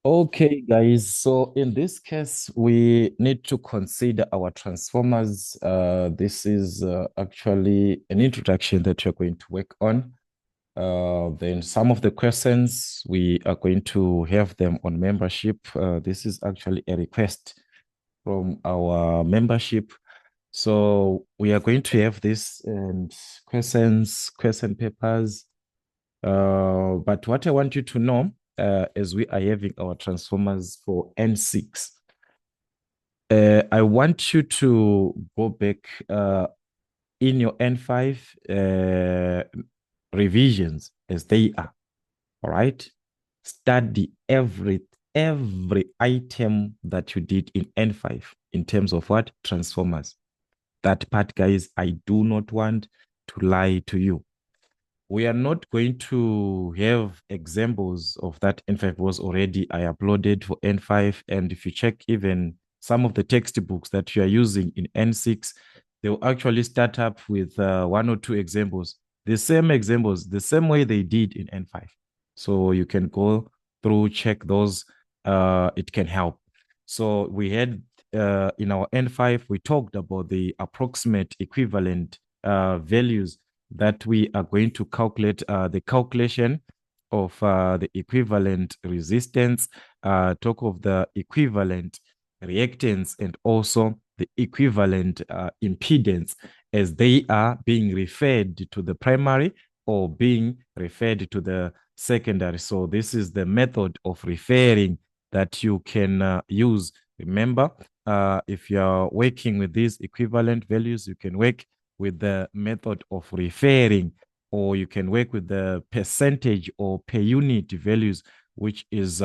Okay, guys. So in this case, we need to consider our transformers. This is actually an introduction that you're going to work on. Then some of the questions we are going to have them on membership. This is actually a request from our membership. So we are going to have this and question papers. But what I want you to know, as we are having our transformers for N6, I want you to go back in your N5 revisions as they are. All right. Study every item that you did in N5 in terms of what? Transformers. That part, guys, I do not want to lie to you. We are not going to have examples of that. N5 was already I uploaded for N5. And if you check even some of the textbooks that you are using in N6, they will actually start up with one or two examples, the same examples, the same way they did in N5. So you can go through, check those. It can help. So we had in our N5, we talked about the approximate equivalent values that we are going to calculate the calculation of the equivalent resistance, talk of the equivalent reactance, and also the equivalent impedance as they are being referred to the primary or being referred to the secondary. So this is the method of referring that you can use. Remember, if you're working with these equivalent values, you can work with the method of referring, or you can work with the percentage or per unit values, which is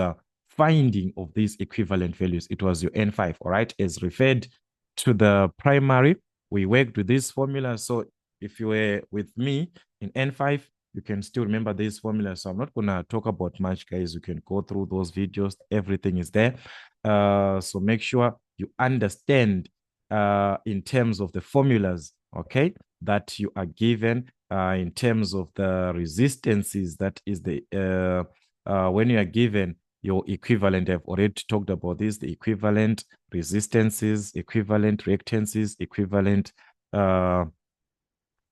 finding of these equivalent values. It was your N5, all right, as referred to the primary. We worked with this formula. So if you were with me in N5, you can still remember this formula. So I'm not going to talk about much, guys. You can go through those videos. Everything is there. So make sure you understand in terms of the formulas, okay, that you are given in terms of the resistances. That is the when you are given your equivalent. I've already talked about this: the equivalent resistances, equivalent reactances, equivalent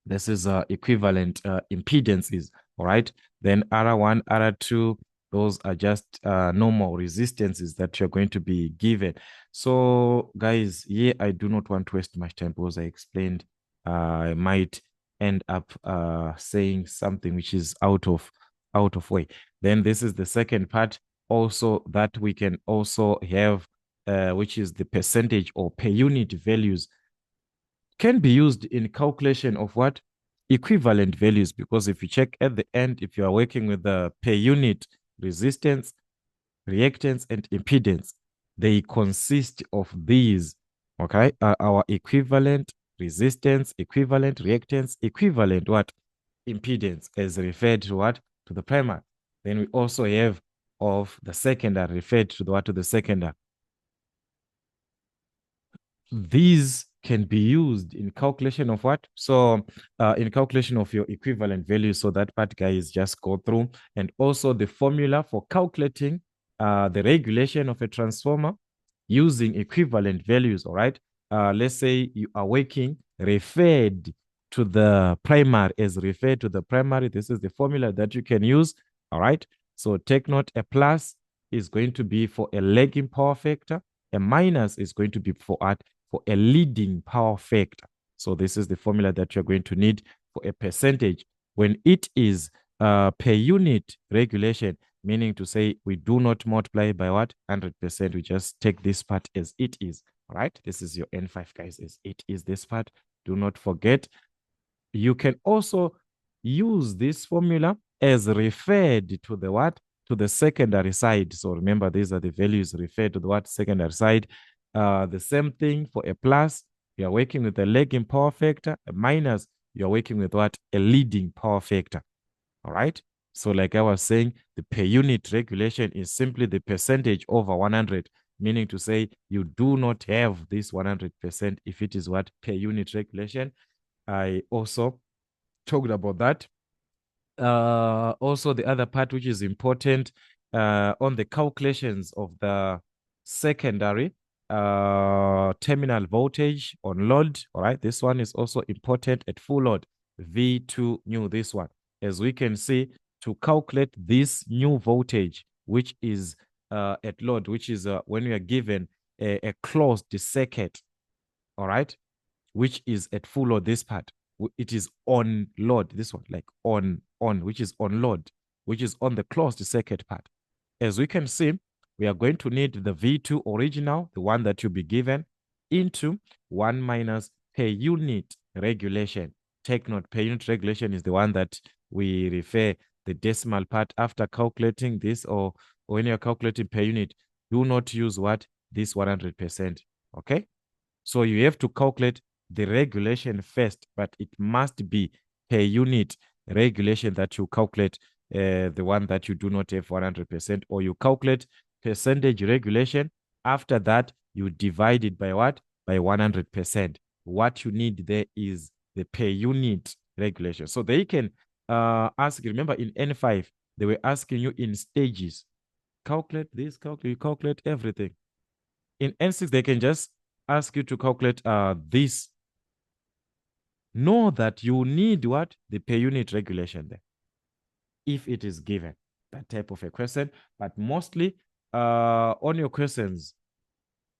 this is equivalent impedances. All right. Then R1, R2, those are just normal resistances that you're going to be given. So, guys, yeah, I do not want to waste much time because I explained I might end up saying something which is out of way. Then this is the second part also that we can also have, which is the percentage or per unit values can be used in calculation of what? Equivalent values. Because if you check at the end, if you are working with the per unit resistance, reactance, and impedance, they consist of these, okay? Our equivalent resistance, equivalent reactance, equivalent what? Impedance, as referred to what? To the primary. Then we also have of the secondary, referred to the what? To the secondary. These can be used in calculation of what? So in calculation of your equivalent value. So that part, guys, just go through. And also the formula for calculating the regulation of a transformer using equivalent values, all right? Let's say you are working referred to the primary as referred to the primary. This is the formula that you can use, all right? So take note, a plus is going to be for a lagging power factor. A minus is going to be for what? For a leading power factor. So this is the formula that you're going to need for a percentage when it is per unit regulation, meaning to say we do not multiply by what? 100%. We just take this part as it is. All right. This is your N5, guys, as it is this part. Do not forget. You can also use this formula as referred to the what? To the secondary side. So remember, these are the values referred to the what? Secondary side. The same thing for a plus, you are working with a lagging power factor. A minus, you are working with what? A leading power factor. All right. So like I was saying, the per unit regulation is simply the percentage over 100, meaning to say you do not have this 100% if it is what? Per unit regulation. I also talked about that. Also, the other part which is important on the calculations of the secondary terminal voltage on load. All right, this one is also important at full load. V2 new, this one. As we can see, to calculate this new voltage, which is at load, which is when we are given a closed circuit, all right, which is at full load, this part, it is on load, this one, like on, which is on load, which is on the closed circuit part. As we can see, we are going to need the V2 original, the one that you'll be given, into 1 minus per unit regulation. Take note, per unit regulation is the one that we refer the decimal part after calculating this, or when you're calculating per unit, do not use what? This 100%, okay? So you have to calculate the regulation first, but it must be per unit regulation that you calculate, the one that you do not have 100%, or you calculate percentage regulation. After that, you divide it by what? By 100%. What you need there is the per unit regulation. So they can ask, remember in N5, they were asking you in stages. Calculate this, calculate everything. In N6, they can just ask you to calculate this. Know that you need what? The per unit regulation there, if it is given, that type of a question. But mostly on your questions,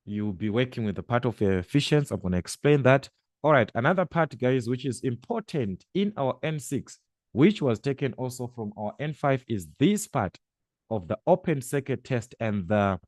you'll be working with the part of efficiency. I'm going to explain that. All right, another part, guys, which is important in our N6, which was taken also from our N5, is this part of the open circuit test and the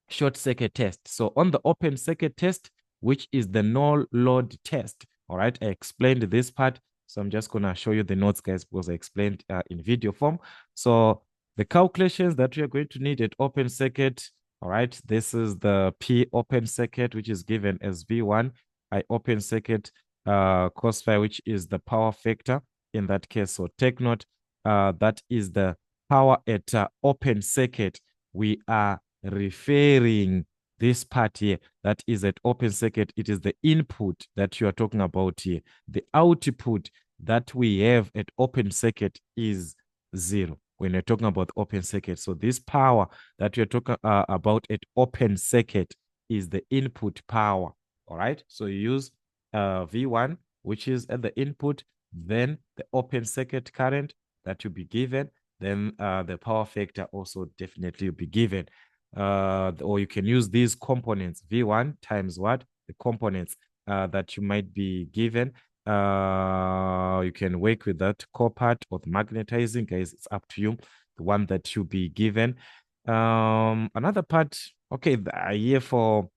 short circuit test. So on the open circuit test, which is the no load test, all right, I explained this part. So I'm just going to show you the notes, guys, because I explained in video form. So the calculations that we are going to need at open circuit, all right, this is the P open circuit, which is given as V1, I open circuit cos phi, which is the power factor in that case. So take note, that is the power at open circuit. We are referring this part here that is at open circuit. It is the input that you are talking about here. The output that we have at open circuit is 0 when you're talking about open circuit. So this power that you're talking about at open circuit is the input power. All right, so you use V1, which is at the input, then the open circuit current that will be given, then the power factor also definitely will be given. Or you can use these components, V1 times what? The components that you might be given. You can work with that core part or the magnetizing, guys. It's up to you, the one that you be given. Another part, okay, here for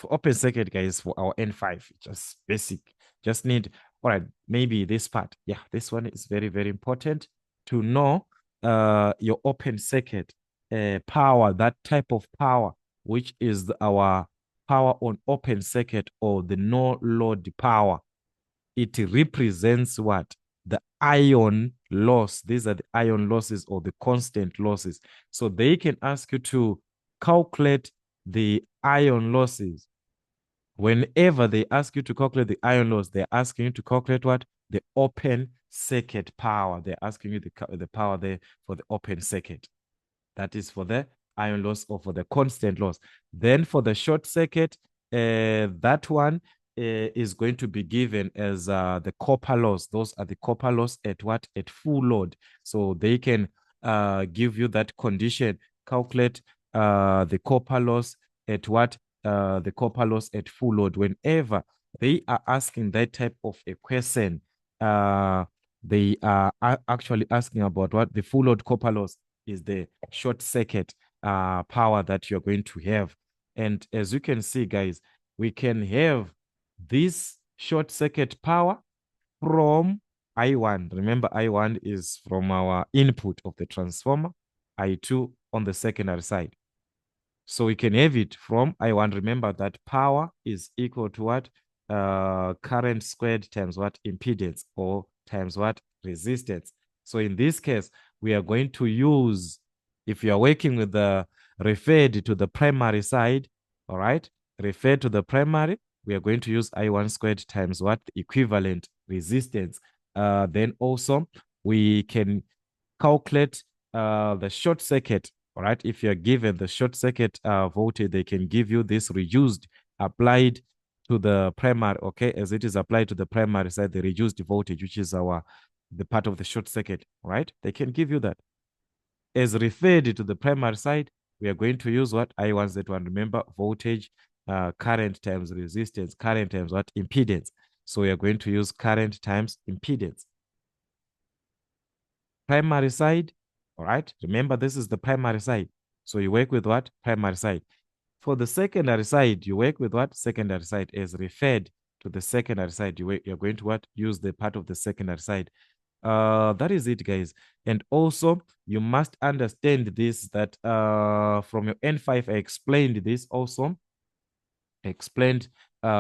open circuit, guys, for our N5, just basic. Just need, all right, maybe this part. Yeah, this one is very, very important to know your open circuit power, that type of power, which is our power on open circuit or the no load power. It represents what? The ion loss. These are the ion losses or the constant losses. So they can ask you to calculate the ion losses. Whenever they ask you to calculate the ion loss, they're asking you to calculate what? The open circuit power. They're asking you the power there for the open circuit. That is for the ion loss or for the constant loss. Then for the short circuit, that one is going to be given as the copper loss. Those are the copper loss at what? At full load. So they can give you that condition, calculate the copper loss at what? The copper loss at full load. Whenever they are asking that type of a question, they are actually asking about what? The full load copper loss is the short circuit power that you're going to have. And as you can see, guys, we can have this short circuit power from I1. Remember, I1 is from our input of the transformer, I2 on the secondary side. So we can have it from I1. Remember that power is equal to what? Current squared times what? Impedance, or times what? Resistance. So in this case, we are going to use, if you are working with the referred to the primary side, all right, referred to the primary, we are going to use I1 squared times what? The equivalent resistance. Then also we can calculate the short circuit, all right, if you're given the short circuit voltage, they can give you this reduced applied to the primary, okay, as it is applied to the primary side, the reduced voltage, which is the part of the short circuit, right? They can give you that. As referred to the primary side, we are going to use what? I1Z1. Remember, voltage, current times resistance, current times what? Impedance. So we are going to use current times impedance. Primary side, all right? Remember, this is the primary side. So you work with what? Primary side. For the secondary side, you work with what? Secondary side. As referred to the secondary side, you're going to what? Use the part of the secondary side. That is it, guys. And also, you must understand this, that from your N5, I explained this also. I explained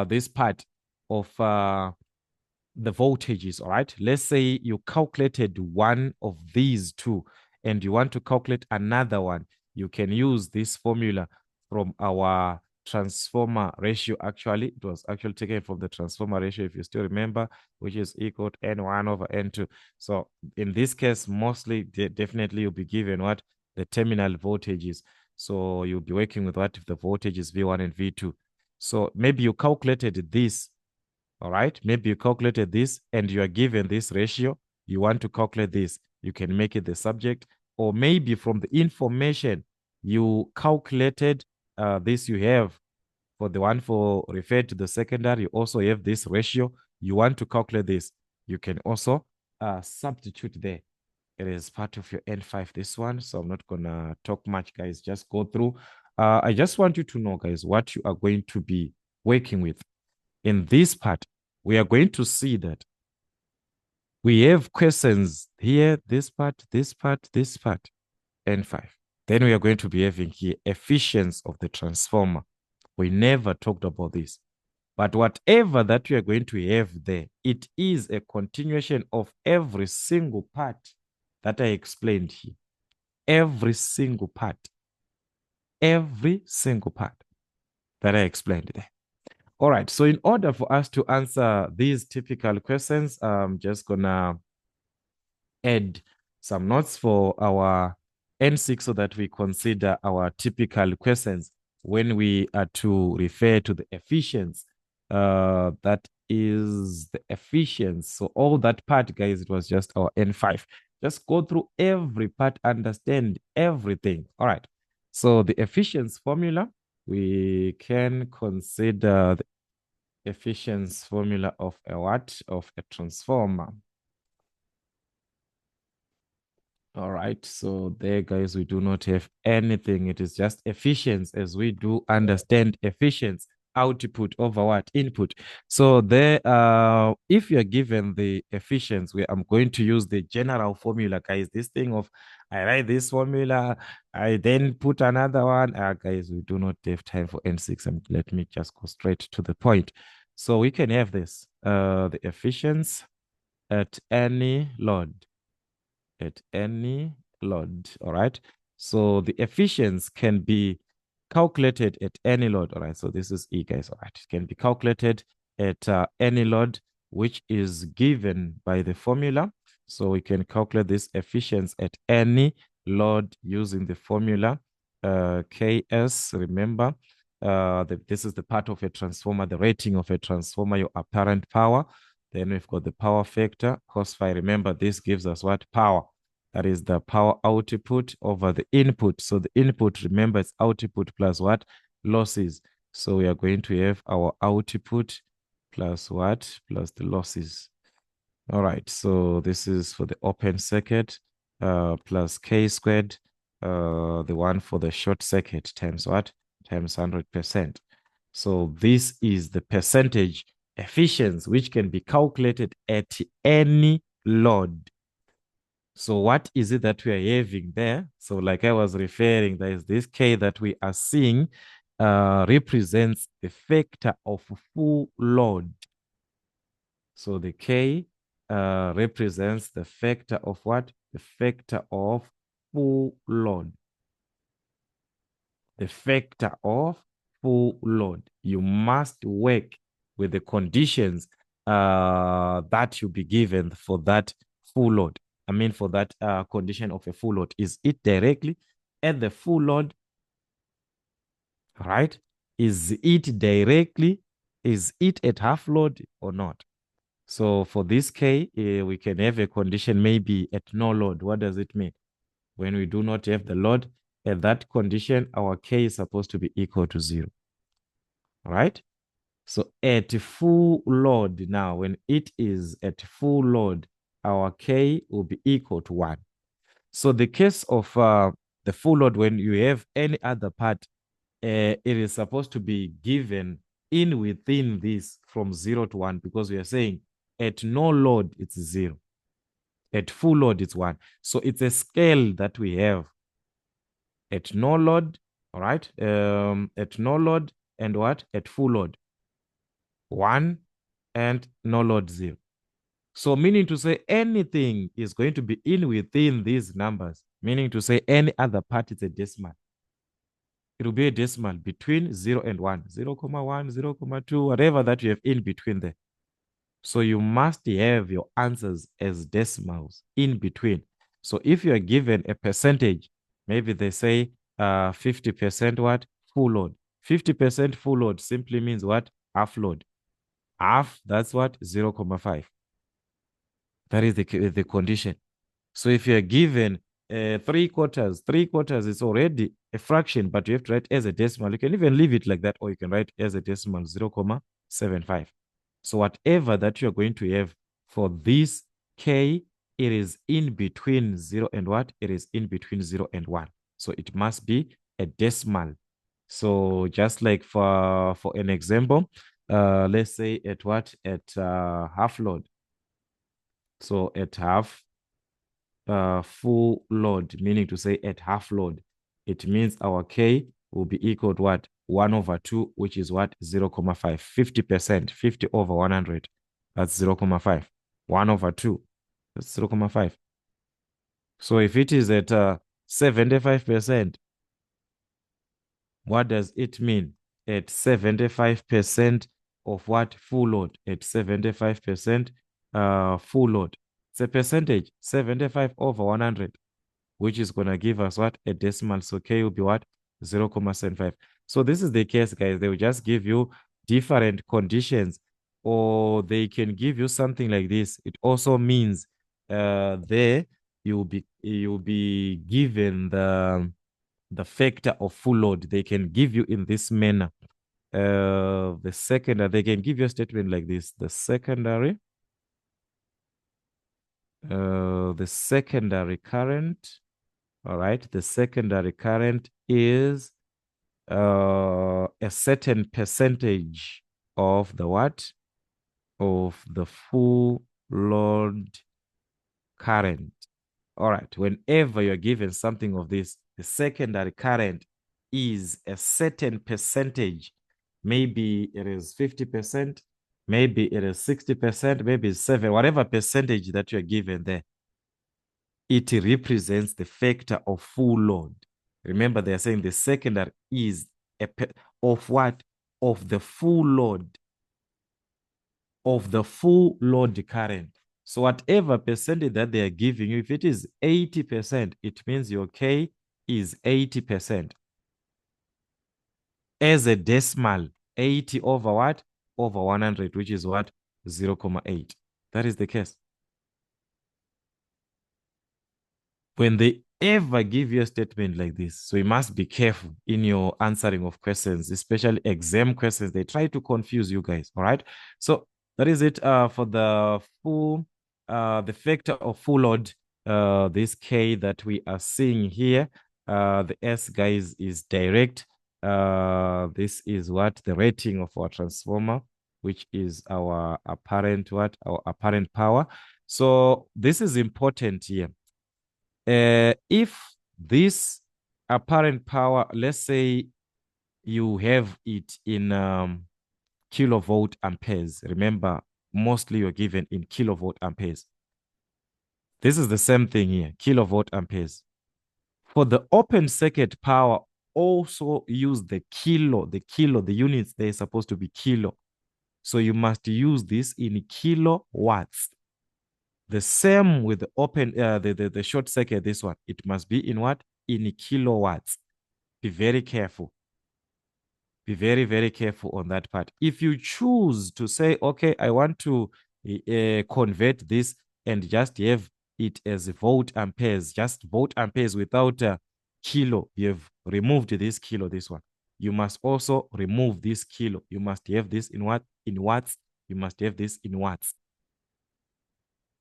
this part of the voltages, all right? Let's say you calculated one of these two and you want to calculate another one. You can use this formula from our transformer ratio. Actually, it was actually taken from the transformer ratio, if you still remember, which is equal to N1 over N2. So in this case, mostly, definitely you'll be given what? The terminal voltages. So you'll be working with what? If the voltage is V1 and V2. So maybe you calculated this, all right? Maybe you calculated this and you are given this ratio. You want to calculate this. You can make it the subject. Or maybe from the information you calculated this, you have for the one for referred to the secondary, you also have this ratio. You want to calculate this. You can also substitute there. It is part of your N5, this one. So I'm not going to talk much, guys. Just go through. I just want you to know, guys, what you are going to be working with. In this part, we are going to see that we have questions here, this part, this part, this part, N5. Then we are going to be having here efficiency of the transformer. We never talked about this. But whatever that we are going to have there, it is a continuation of every single part that I explained here. Every single part. Every single part that I explained there. All right. So in order for us to answer these typical questions, I'm just going to add some notes for our N6 so that we consider our typical questions when we are to refer to the efficiency. That is the efficiency. So all that part, guys, it was just our N5. Just go through every part, understand everything. All right. So the efficiency formula, we can consider the efficiency formula of a what? Of a transformer. All right, so there, guys, we do not have anything. It is just efficiency, as we do understand efficiency, output over what? Input. So there, if you're given the efficiency, where I'm going to use the general formula, guys, this thing of I write this formula, I then put another one. Guys, we do not have time for N6, and let me just go straight to the point. So we can have this, the efficiency at any load. At any load, all right? So the efficiency can be calculated at any load, all right? So this is E, guys, all right? It can be calculated at any load, which is given by the formula. So we can calculate this efficiency at any load using the formula KS, remember, this is the part of a transformer, the rating of a transformer, your apparent power. Then we've got the power factor, cos phi. Remember, this gives us what? Power. That is the power output over the input. So the input, remember, it's output plus what? Losses. So we are going to have our output plus what? Plus the losses. All right. So this is for the open circuit plus K squared. The one for the short circuit times what? Times 100%. So this is the percentage efficiency, which can be calculated at any load. So what is it that we are having there? So like I was referring, there is this K that we are seeing represents the factor of full load. So the K represents the factor of what? The factor of full load. The factor of full load. You must work with the conditions that you'll be given for that full load. I mean, for that condition of a full load. Is it directly at the full load? All right. Is it directly? Is it at half load or not? So for this K, we can have a condition maybe at no load. What does it mean? When we do not have the load, at that condition, our K is supposed to be equal to 0. All right. So at full load now, when it is at full load, our K will be equal to 1. So the case of the full load, when you have any other part, it is supposed to be given in within this from 0 to 1, because we are saying at no load, it's 0. At full load, it's 1. So it's a scale that we have at no load, all right? At no load and what? At full load, 1, and no load, 0. So meaning to say anything is going to be in within these numbers, meaning to say any other part is a decimal. It will be a decimal between 0 and 1, 0, 1, 0, 2, whatever that you have in between there. So you must have your answers as decimals in between. So if you are given a percentage, maybe they say 50% what? Full load. 50% full load simply means what? Half load. Half, that's what? 0, 0.5. That is the condition. So if you're given 3/4, 3/4 is already a fraction, but you have to write as a decimal. You can even leave it like that, or you can write as a decimal 0, 0.75. So whatever that you're going to have for this K, it is in between 0 and what? It is in between 0 and 1. So it must be a decimal. So just like for an example, let's say at what? At half load. So at half full load, meaning to say at half load, it means our K will be equal to what? 1/2, which is what? 0, 0.5. 50%, 50 over 100. That's 0, 0.5. 1/2, that's 0, 0.5. So if it is at 75%, what does it mean? At 75% of what? Full load. At 75% full load. It's a percentage, 75 over 100, which is going to give us what? A decimal. So K will be what? 0, 0.75. So this is the case, guys. They will just give you different conditions, or they can give you something like this. It also means there you'll be given the factor of full load. They can give you in this manner. They can give you a statement like this. The secondary current. All right. The secondary current is a certain percentage of the what? Of the full load current. All right. Whenever you're given something of this, the secondary current is a certain percentage. Maybe it is 50%, maybe it is 60%, maybe it's 7, whatever percentage that you're given there, it represents the factor of full load. Remember, they are saying the secondary is of what? Of the full load, of the full load current. So whatever percentage that they are giving you, if it is 80%, it means your K is 80%. As a decimal, 80 over what? Over 100, which is what? 0, 0.8. That is the case. When they ever give you a statement like this, so you must be careful in your answering of questions, especially exam questions. They try to confuse you guys. All right. So that is it for the factor of full load. This K that we are seeing here, the S, guys, is direct. This is what the rating of our transformer, which is our apparent what? Our apparent power. So this is important here. If this apparent power, let's say you have it in kilovolt amperes. Remember, mostly you're given in kilovolt amperes. This is the same thing here, kilovolt amperes. For the open circuit power, also use the units, they're supposed to be kilo. So you must use this in kilowatts. The same with the open, the short circuit, this one. It must be in what? In kilowatts. Be very careful. Be very, very careful on that part. If you choose to say, okay, I want to convert this and just have it as volt amperes, just volt amperes without kilo, you have removed this kilo, this one. You must also remove this kilo. You must have this in what? In watts. You must have this in watts.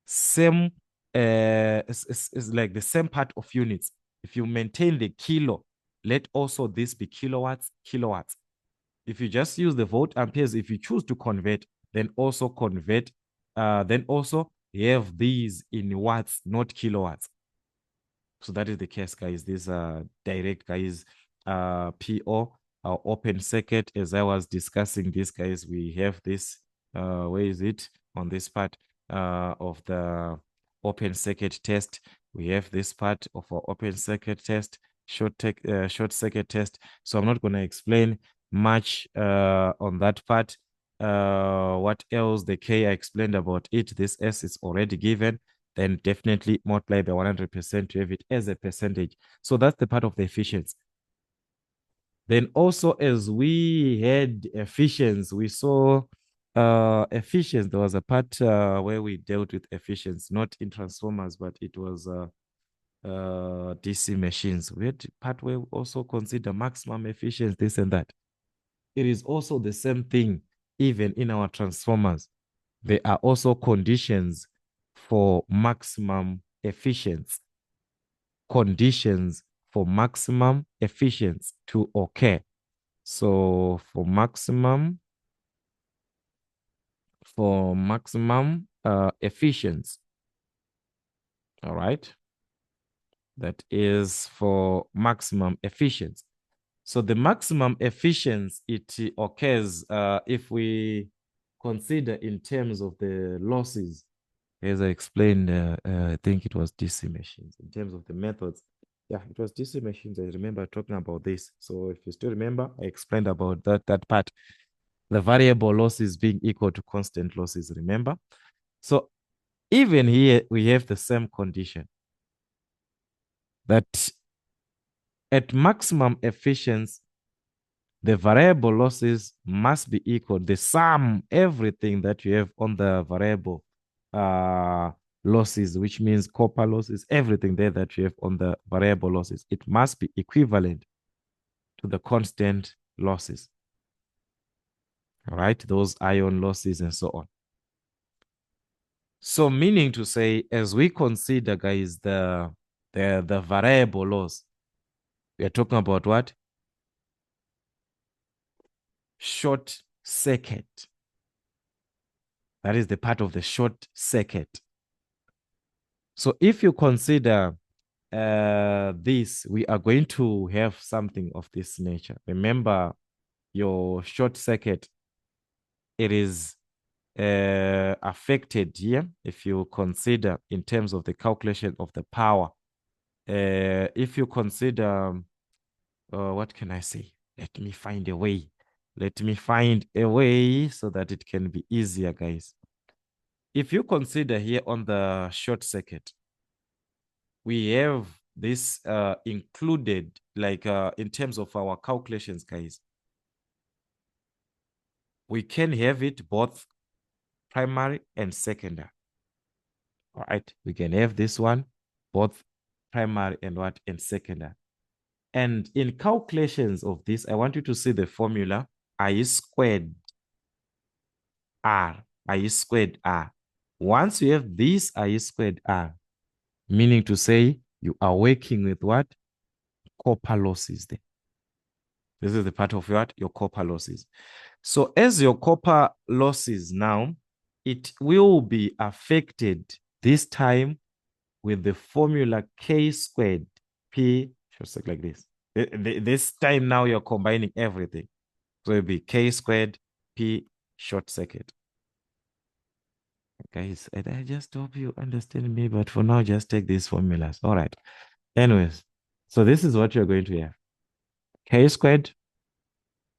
Same, it's like the same part of units. If you maintain the kilo, let also this be kilowatts, kilowatts. If you just use the volt amperes, if you choose to convert, then also convert, then also have these in watts, not kilowatts. So that is the case, guys. This direct, guys, PO, our open circuit. As I was discussing this, guys, we have this, where is it? On this part of the open circuit test. We have this part of our open circuit test, short circuit test. So I'm not going to explain much on that part. What else? The K, I explained about it. This S is already given. Then definitely multiply by 100% to have it as a percentage. So that's the part of the efficiency. Then also, as we had efficiency, we saw efficiency. There was a part where we dealt with efficiency, not in transformers, but it was DC machines. We had part where we also consider maximum efficiency, this and that. It is also the same thing, even in our transformers. There are also conditions for maximum efficiency. Conditions for maximum efficiency to occur. So for maximum efficiency, all right, that is for maximum efficiency. So the maximum efficiency, it occurs if we consider in terms of the losses, as I explained. I think it was DC machines in terms of the methods. Yeah, it was DC machines. I remember talking about this. So if you still remember, I explained about that part. The variable losses being equal to constant losses, remember? So even here, we have the same condition that at maximum efficiency, the variable losses must be equal. The sum, everything that you have on the variable losses, which means copper losses, everything there that you have on the variable losses, it must be equivalent to the constant losses. All right, those ion losses and so on. So meaning to say, as we consider, guys, the variable loss, we are talking about what? Short circuit. That is the part of the short circuit. So if you consider this, we are going to have something of this nature. Remember, your short circuit, it is affected here if you consider in terms of the calculation of the power. If you consider, what can I say? Let me find a way. Let me find a way so that it can be easier, guys. If you consider here on the short circuit, we have this included, like in terms of our calculations, guys. We can have it both primary and secondary. All right, we can have this one, both primary and what, and secondary. And in calculations of this, I want you to see the formula I squared R, I squared R. Once you have this I squared R, meaning to say you are working with what? Copper losses there. This is the part of what? Your copper losses. So as your copper losses now, it will be affected this time with the formula K squared P, just like this. This time now you're combining everything. So it'll be K squared P short circuit. Guys, I just hope you understand me, but for now, just take these formulas. All right. Anyways, so this is what you're going to have. K squared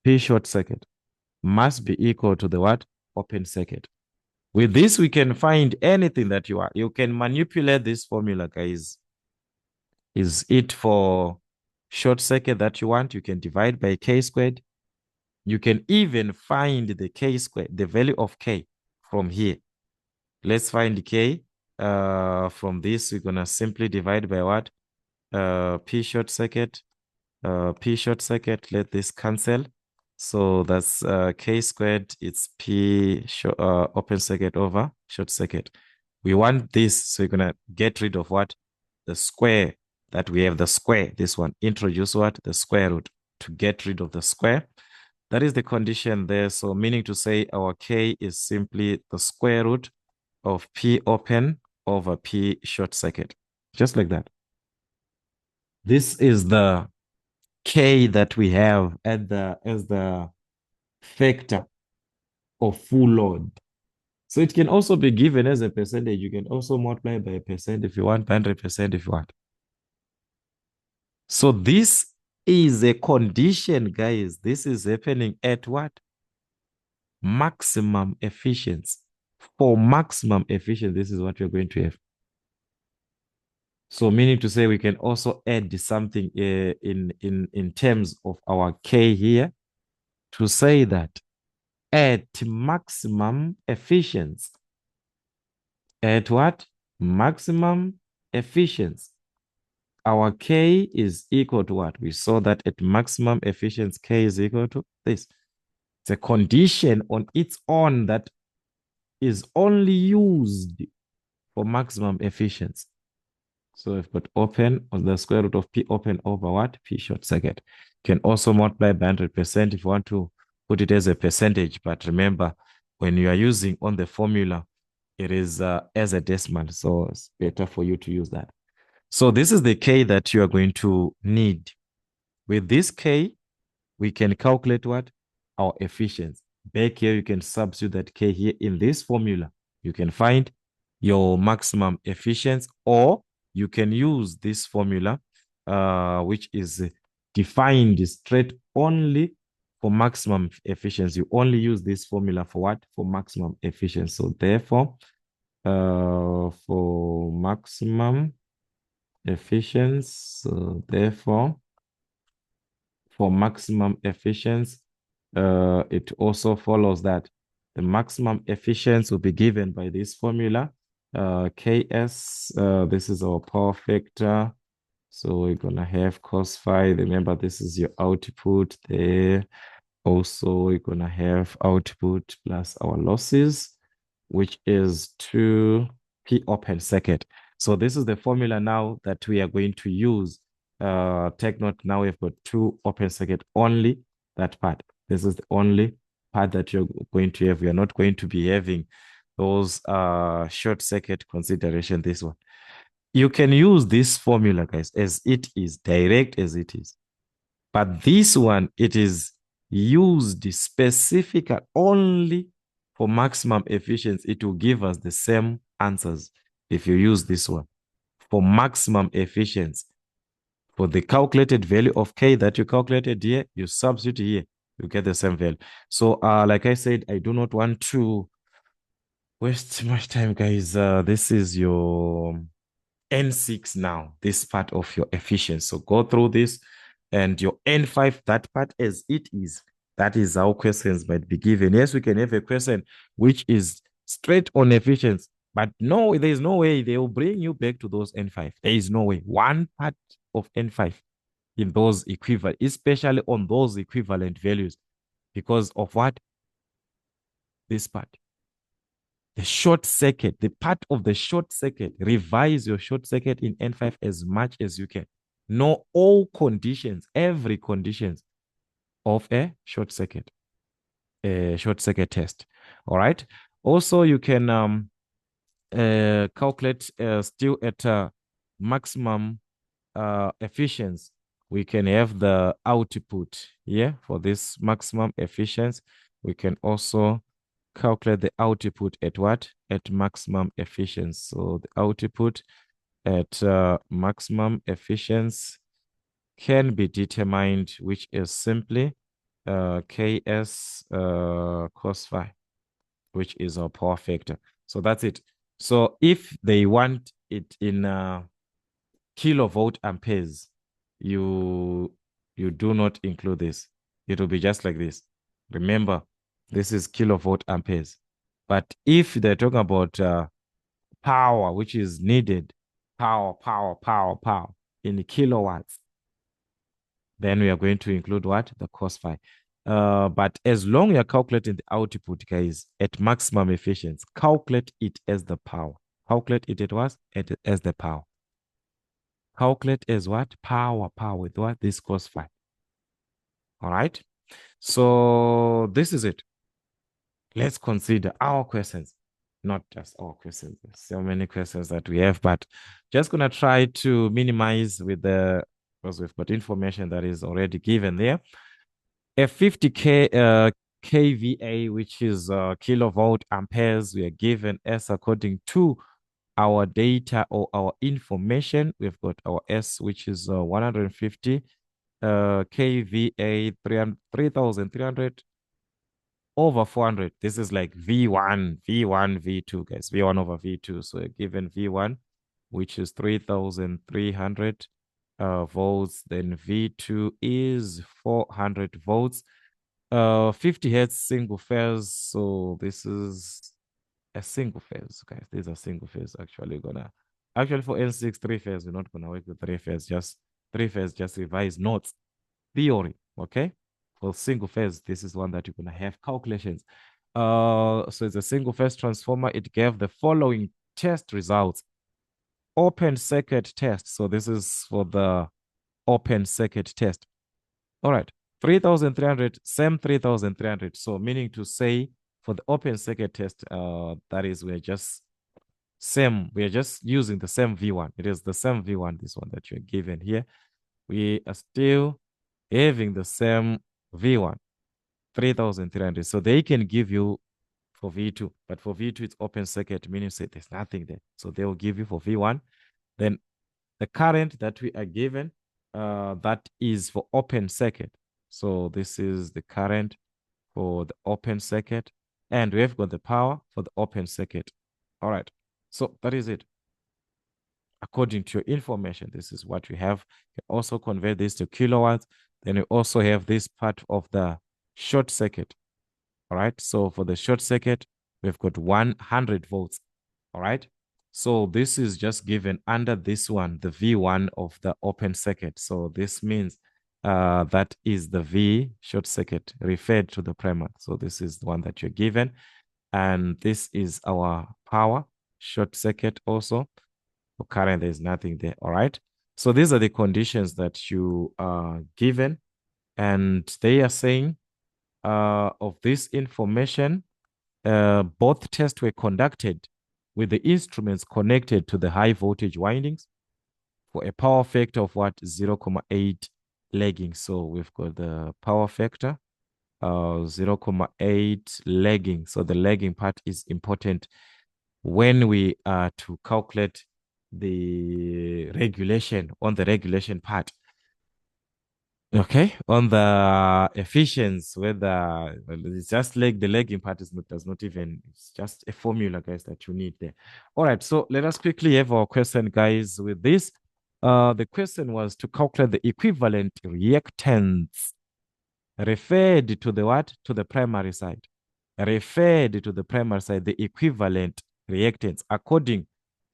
P short circuit must be equal to the what? Open circuit. With this, we can find anything that you want. You can manipulate this formula, guys. Is it for short circuit that you want? You can divide by k squared. You can even find the k squared, the value of k from here. Let's find k. From this, we're going to simply divide by what? P short circuit. P short circuit, let this cancel. So that's k squared, it's P open circuit over short circuit. We want this, so we're going to get rid of what? The square that we have, the square, this one. Introduce what? The square root to get rid of the square. That is the condition there. So meaning to say our k is simply the square root of P open over P short circuit. Just like that. This is the k that we have at as the factor of full load. So it can also be given as a percentage. You can also multiply by a percent if you want, 100% if you want. So this is a condition, guys. This is happening at what? Maximum efficiency. For maximum efficiency, this is what we're going to have. So meaning to say we can also add something in terms of our k here to say that at maximum efficiency. At what? Maximum efficiency. Our K is equal to what? We saw that at maximum efficiency, K is equal to this. It's a condition on its own that is only used for maximum efficiency. So we've got open on the square root of P open over what? P short circuit. You can also multiply by 100% if you want to put it as a percentage. But remember, when you are using on the formula, it is as a decimal. So it's better for you to use that. So this is the K that you are going to need. With this K, we can calculate what? Our efficiency. Back here, you can substitute that K here in this formula. You can find your maximum efficiency, or you can use this formula, which is defined straight only for maximum efficiency. You only use this formula for what? For maximum efficiency. So therefore, for maximum efficiency, so therefore, for maximum efficiency, it also follows that the maximum efficiency will be given by this formula, Ks. This is our power factor. So we're going to have cos phi. Remember, this is your output there. Also, we're going to have output plus our losses, which is 2p open circuit. So this is the formula now that we are going to use. Take note, now we've got 2 open circuit, only that part. This is the only part that you're going to have. We are not going to be having those short circuit consideration, this one. You can use this formula, guys, as it is, direct as it is. But this one, it is used specifically only for maximum efficiency. It will give us the same answers if you use this one. For maximum efficiency, for the calculated value of K that you calculated here, you substitute here, you get the same value. So like I said, I do not want to waste much time, guys. This is your N6 now, this part of your efficiency. So go through this, and your N5, that part as it is. That is how questions might be given. Yes, we can have a question which is straight on efficiency, but no, there is no way they will bring you back to those N5. There is no way. One part of N5 in those equivalent, especially on those equivalent values, because of what? This part. The short circuit, the part of the short circuit, revise your short circuit in N5 as much as you can. Know all conditions, every conditions of a short circuit test. All right. Also, you can calculate still at maximum efficiency. We can have the output here for this maximum efficiency. We can also calculate the output at what? At maximum efficiency. So the output at maximum efficiency can be determined, which is simply Ks cos phi. which is our power factor. So that's it. So if they want it in kilovolt amperes, you you do not include this. It will be just like this. Remember, this is kilovolt amperes. But if they're talking about power, which is needed, power in kilowatts, then we are going to include what? The cos phi. But as long you're calculating the output, guys, at maximum efficiency, calculate it as the power. Calculate it as the power. Calculate as what? Power with what? This cos phi. All right. So this is it. Let's consider our questions. Not just our questions. There's so many questions that we have, but just gonna try to minimize with the, because we've got information that is already given there. A 50K kVA, which is kilovolt amperes, we are given S according to our data or our information. We've got our S, which is 150 kVA, 3,300 over 400. This is like V1, V2, guys. V1 over V2. So we're given V1, which is 3,300 volts. Then V2 is 400 volts. 50 hertz single phase. So this is a single phase, guys. These are single phase. Actually for N6 three phase, we're not gonna work with three phase. Just three phase. Just revise notes theory. Okay. For single phase, this is one that you're gonna have calculations. So it's a single phase transformer. It gave the following test results. Open circuit test. So this is for the open circuit test. All right. 3,300, same 3,300. So meaning to say for the open circuit test, that is, we're just using the same V1. It is the same V1, this one that you're given here. We are still having the same V1, 3,300. So they can give you for V2, but for V2, it's open circuit, meaning say there's nothing there. So they will give you for V1. Then the current that we are given, that is for open circuit. So this is the current for the open circuit. And we've got the power for the open circuit. All right. So that is it. According to your information, this is what we have. You can also convert this to kilowatts. Then we also have this part of the short circuit. All right. So for the short circuit, we've got 100 volts. All right. So this is just given under this one, the V1 of the open circuit. So this means that is the V short circuit referred to the primer. So this is the one that you're given. And this is our power short circuit also. For current, there's nothing there. All right. So these are the conditions that you are given. And they are saying of this information, both tests were conducted with the instruments connected to the high voltage windings for a power factor of what? 0.8 lagging. So we've got the power factor 0.8 lagging. So the lagging part is important when we are to calculate the regulation on the regulation part. Okay, on the efficiency, whether it's just like the lagging part does not even, it's just a formula, guys, that you need there. All right, so let us quickly have our question, guys, with this. The question was to calculate the equivalent reactance referred to the what? To the primary side. Referred to the primary side, the equivalent reactance according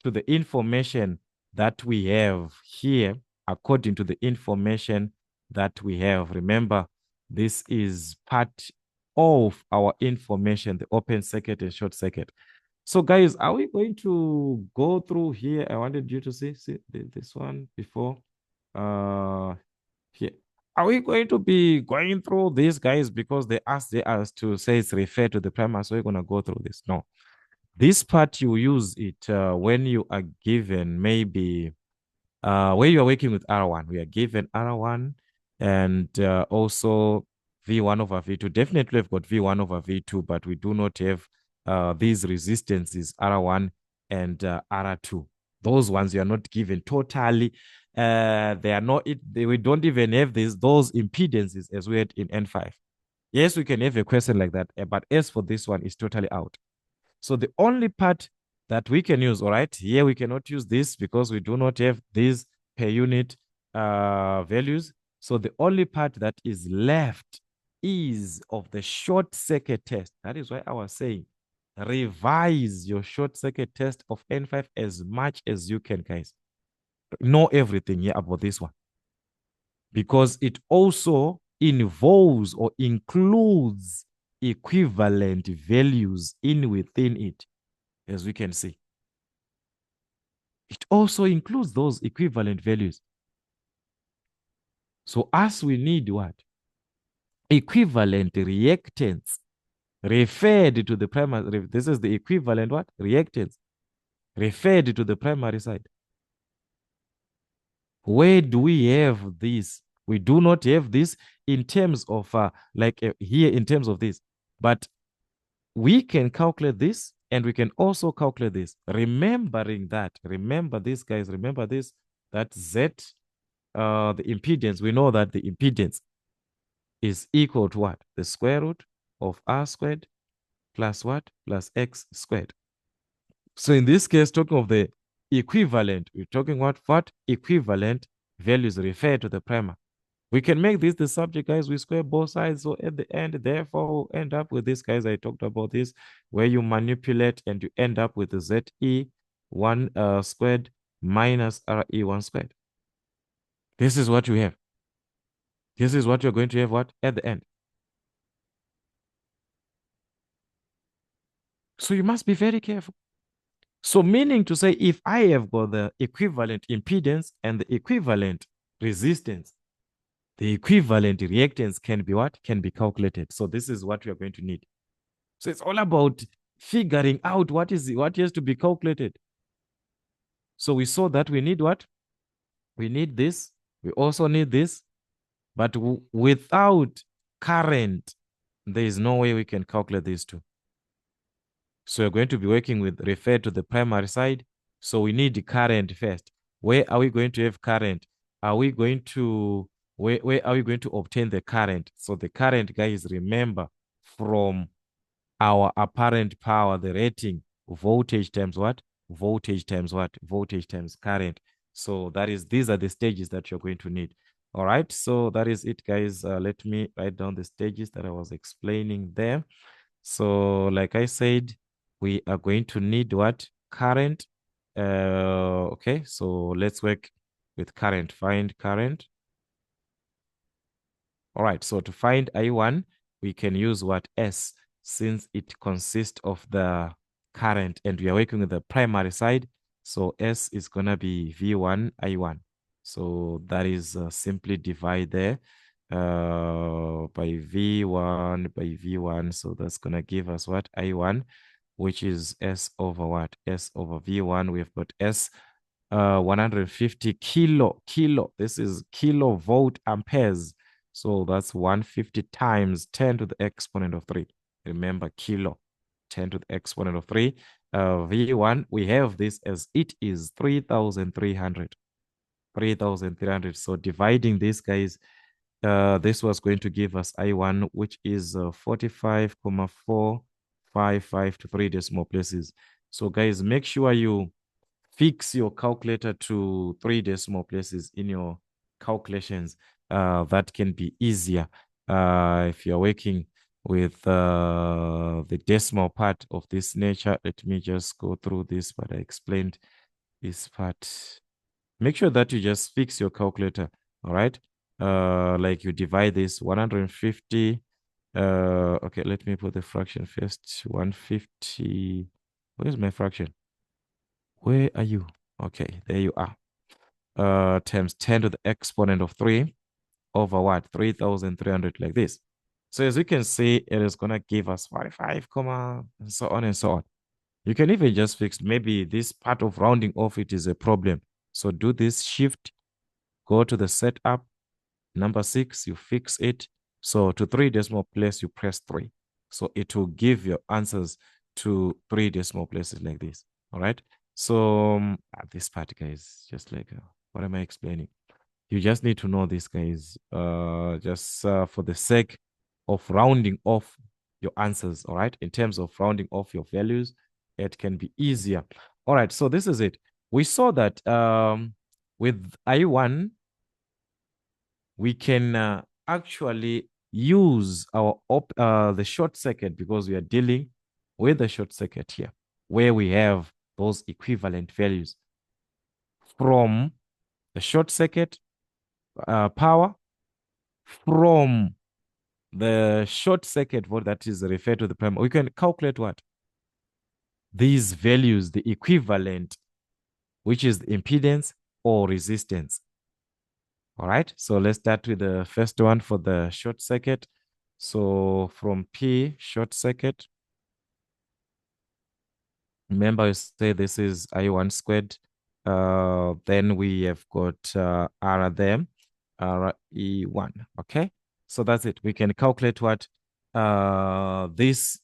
to the information that we have here, according to the information that we have. Remember, this is part of our information, the open circuit and short circuit. So guys, are we going to go through here? I wanted you to see this one before. Here. Are we going to be going through these, guys, because they asked us to say it's referred to the primer, so we're going to go through this? No. This part, you use it when you are given maybe where you are working with R1. We are given R1 and also V1 over V2. Definitely we've got V1 over V2, but we do not have these resistances, R1 and R2. Those ones you are not given totally. They are not, we don't even have those impedances as we had in N5. Yes, we can have a question like that, but as for this one, it's totally out. So the only part that we can use, all right, here we cannot use this because we do not have these per unit values. So the only part that is left is of the short circuit test. That is why I was saying revise your short circuit test of N5 as much as you can, guys. Know everything here about this one because it also involves or includes equivalent values in within it, as we can see. It also includes those equivalent values. So as we need what? Equivalent reactants referred to the primary. This is the equivalent what? Reactants referred to the primary side. Where do we have this? We do not have this in terms of here in terms of this, but we can calculate this and we can also calculate this. Remembering that, remember this, guys, remember this, that Z, the impedance, we know that the impedance is equal to what? The square root of R squared plus what? Plus X squared. So in this case, talking of the equivalent, we're talking what equivalent values refer to the primer. We can make this the subject, guys. We square both sides. So at the end, therefore, we'll end up with this, guys. I talked about this, where you manipulate and you end up with the ZE1 squared minus RE1 squared. This is what you have. This is what you're going to have what at the end. So you must be very careful. So meaning to say, if I have got the equivalent impedance and the equivalent resistance, the equivalent reactance can be what? Can be calculated. So this is what we are going to need. So it's all about figuring out what has to be calculated. So we saw that we need what? We need this. We also need this. But without current, there is no way we can calculate these two. So we're going to be working with refer to the primary side. So we need the current first. Where are we going to have current? Are we going to, where are we going to obtain the current? So the current, guys, remember from our apparent power, the rating, voltage times what? Voltage times what? Voltage times current. So that is, these are the stages that you're going to need. All right. So that is it, guys. Let me write down the stages that I was explaining there. So like I said, we are going to need what? Current. Okay. So let's work with current. Find current. All right. So to find I1, we can use what? S, since it consists of the current and we are working with the primary side. So S is going to be V1 I1. So that is simply divide there by V1. So that's going to give us what? I1, which is S over what? S over V1. We've got S 150 kilo. This is kilovolt amperes. So that's 150 times 10 to the exponent of 3. Remember, kilo, 10 to the exponent of 3. V1, we have this as it is 3,300. 3,300. So dividing this, guys, this was going to give us I1, which is 45,455 to 3 decimal places. So, guys, make sure you fix your calculator to 3 decimal places in your calculations. That can be easier if you're working with the decimal part of this nature. Let me just go through this, but I explained this part. Make sure that you just fix your calculator, all right? Like you divide this 150. Okay, let me put the fraction first. 150. Where's my fraction? Where are you? Okay, there you are. Times 10 to the exponent of 3 over what? 3,300, like this. So as you can see, it is going to give us 45, comma, and so on and so on. You can even just fix, maybe this part of rounding off it is a problem. So do this shift, go to the setup, number 6, you fix it. So to 3 decimal place, you press 3. So it will give your answers to 3 decimal places like this. All right. So this part, guys, just like, what am I explaining? You just need to know this, guys, just for the sake of rounding off your answers. All right. In terms of rounding off your values, it can be easier. All right, so this is it. We saw that with I1, we can actually use the short circuit because we are dealing with the short circuit here, where we have those equivalent values from the short circuit power, from the short circuit volt that is referred to the primary. We can calculate what? These values, the equivalent, which is the impedance or resistance. All right, so let's start with the first one for the short circuit. So from P short circuit, remember you say this is I1 squared. Then we have got R there, RE1. Okay, so that's it. We can calculate what this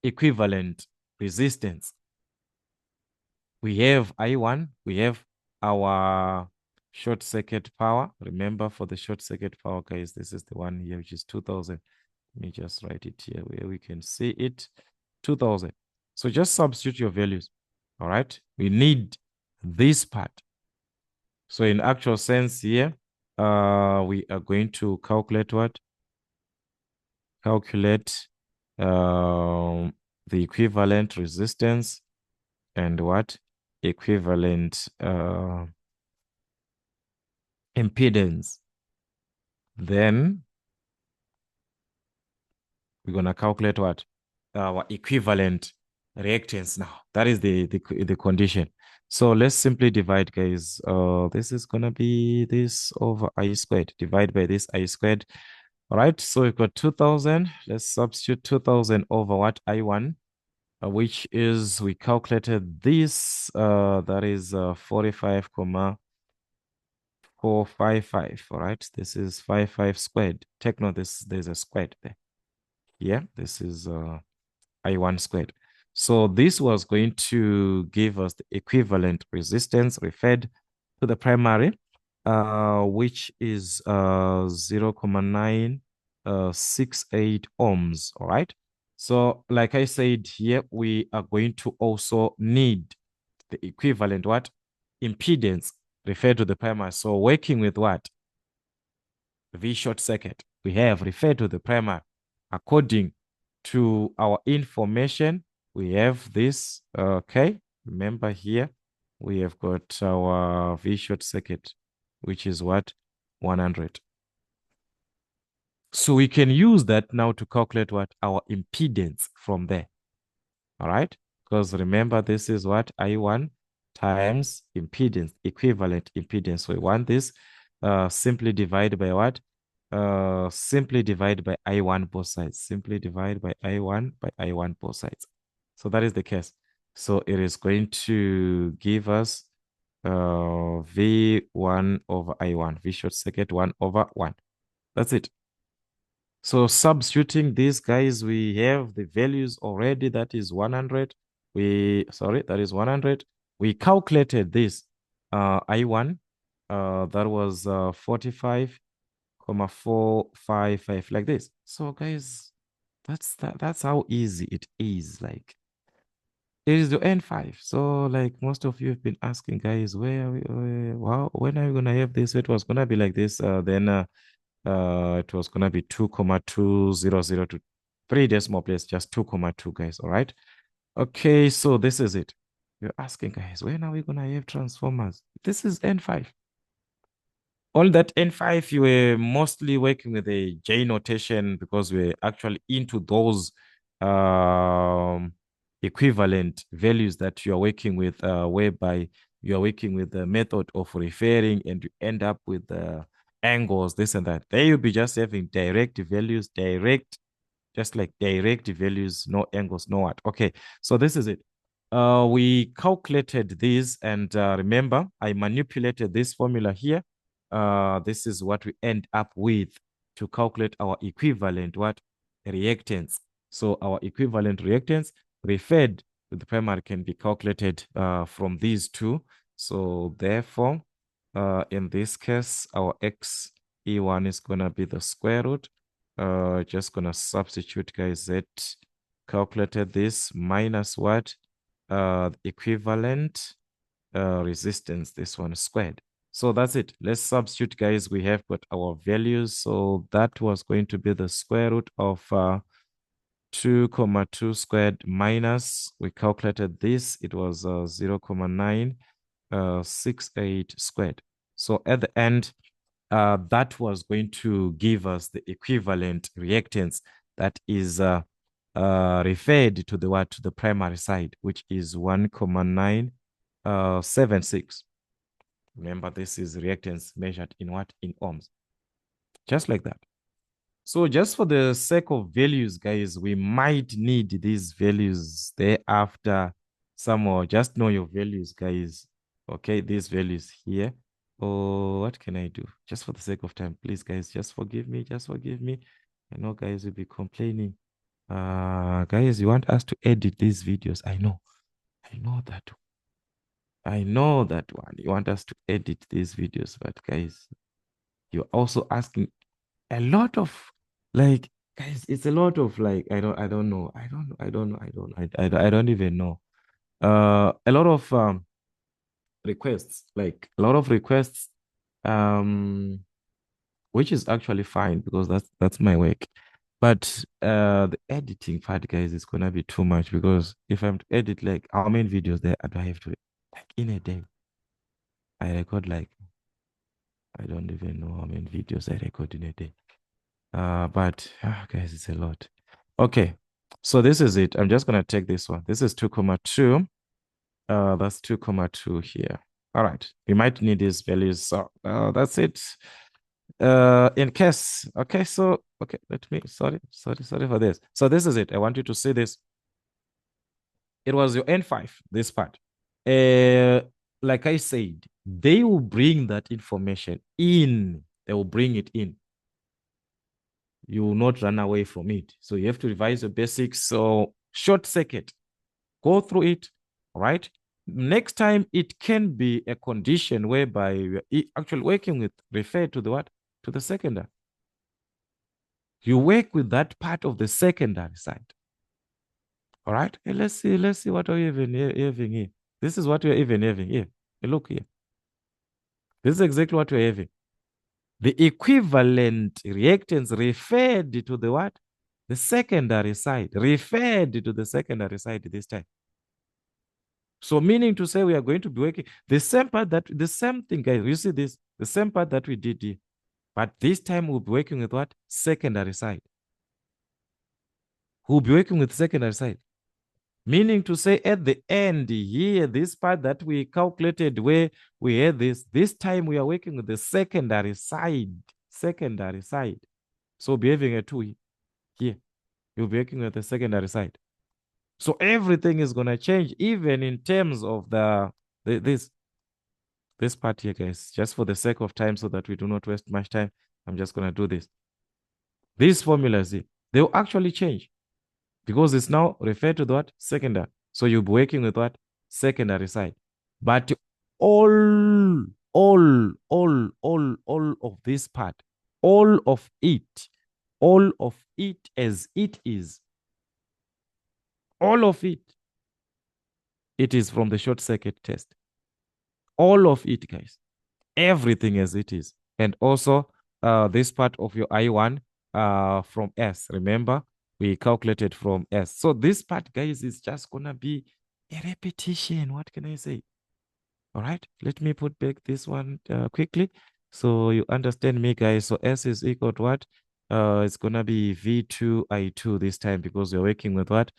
equivalent resistance. We have I1, we have our short circuit power. Remember, for the short circuit power, guys, this is the one here, which is 2000. Let me just write it here where we can see it. 2000. So just substitute your values. All right. We need this part. So in actual sense here, we are going to calculate what? Calculate the equivalent resistance and what? Equivalent impedance. Then we're going to calculate what? Our equivalent reactance now. That is the condition. So let's simply divide, guys. This is going to be this over I squared. Divide by this I squared. All right, so we've got 2000. Let's substitute 2000 over what? I1, which is, we calculated this, that is 45,455. All right, this is 55 squared. Take note, there's a squared there. Yeah, this is I1 squared. So this was going to give us the equivalent resistance referred to the primary, which is 0.968 ohms. All right. So like I said here, we are going to also need the equivalent what? Impedance referred to the primary. So working with what? V short circuit. We have referred to the primary according to our information. We have this, okay. Remember here, we have got our V short circuit, which is what? 100. So we can use that now to calculate what? Our impedance from there. All right. Because remember, this is what? I1 times impedance, equivalent impedance. So we want this simply divide by what? Simply divide by I1 both sides. Simply divide by I1 both sides. So that is the case. So it is going to give us V1 over I1, V short circuit 1 over 1. That's it. So substituting these guys, we have the values already. That is 100. That is 100. We calculated this I1. That was 45,455 like this. So guys, that's how easy it is. Like, it is the N5. So like most of you have been asking, guys, wow, when are we gonna have this? It was gonna be like this. Then it was gonna be 2,200 to 3 decimal place, just 2,2, guys. All right. Okay, so this is it. You're asking, guys, when are we gonna have transformers? This is N5. All that N5, you were mostly working with a J notation because we're actually into those equivalent values that you are working with, whereby you are working with the method of referring and you end up with the angles, this and that. There you'll be just having direct values, just like direct values, no angles, no what. Okay, so this is it. We calculated this, and remember, I manipulated this formula here. This is what we end up with to calculate our equivalent what? Reactance. So our equivalent reactance referred to the primary can be calculated from these two. So therefore, in this case, our XE1 is going to be the square root. Just going to substitute, guys, that calculated this minus what? equivalent resistance, this one squared. So that's it. Let's substitute, guys. We have got our values. So that was going to be the square root of 2, 2 squared minus, we calculated this, it was 0,968 squared. So at the end, that was going to give us the equivalent reactance that is referred to the what, to the primary side, which is 1,976. Remember, this is reactance measured in what? In ohms. Just like that. So just for the sake of values, guys, we might need these values thereafter somewhere. Just know your values, guys. Okay, these values here. Oh, what can I do? Just for the sake of time, please, guys, just forgive me. Just forgive me. I know, guys, will be complaining. Guys, you want us to edit these videos? I know. I know that. I know that one. You want us to edit these videos, but guys, you're also asking a lot of, like, guys, it's a lot of, like, I don't even know. A lot of requests, like a lot of requests, um which is actually fine because that's my work. But the editing part, guys, is gonna be too much because if I'm to edit, like, how many videos there do I have to, like, in a day? I record, like, I don't even know how many videos I record in a day. But guys, it's a lot. Okay, so this is it. I'm just gonna take this one. This is 2,2. That's 2,2 here. All right, we might need these values. So that's it. In case, okay, so okay, let me, sorry for this. So this is it. I want you to see this. It was your N5, this part. Like I said, they will bring that information in. They will bring it in. You will not run away from it. So you have to revise your basics. So short circuit, go through it. All right. Next time, it can be a condition whereby you're actually working with, refer to the what? To the secondary. You work with that part of the secondary side. All right. Hey, let's see what we're even having here. This is what we're even having here. Hey, look here. This is exactly what we're having. The equivalent reactance referred to the what? The secondary side, referred to the secondary side this time. So meaning to say we are going to be working the same part, that the same thing, guys. You see this, the same part that we did here. But this time we'll be working with what? Secondary side. We'll be working with secondary side. Meaning to say at the end here, this part that we calculated where we had this time we are working with the secondary side. Secondary side. So we'll be having a 2 here. You'll be working with the secondary side. So everything is gonna change, even in terms of this part here, guys. Just for the sake of time, so that we do not waste much time, I'm just gonna do this. These formulas here, they will actually change because it's now referred to the what? Secondary. So you'll be working with what? Secondary side. But all of this part, all of it as it is, all of it is from the short circuit test. All of it, guys. Everything as it is. And also this part of your I1 from S. Remember, we calculated from S. So this part, guys, is just going to be a repetition. What can I say? All right. Let me put back this one quickly so you understand me, guys. So S is equal to what? It's going to be V2 I2 this time because we're working with what?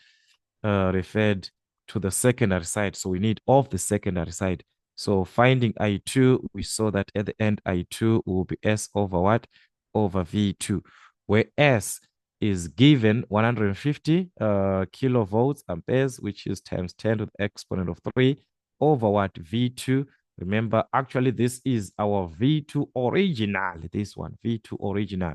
Referred to the secondary side. So we need off the secondary side. So finding I2, we saw that at the end, I2 will be S over what? Over V2, where S is given 150 kilovolts amperes, which is times 10 to the exponent of 3 over what? V2. Remember, actually, this is our V2 original. This one, V2 original,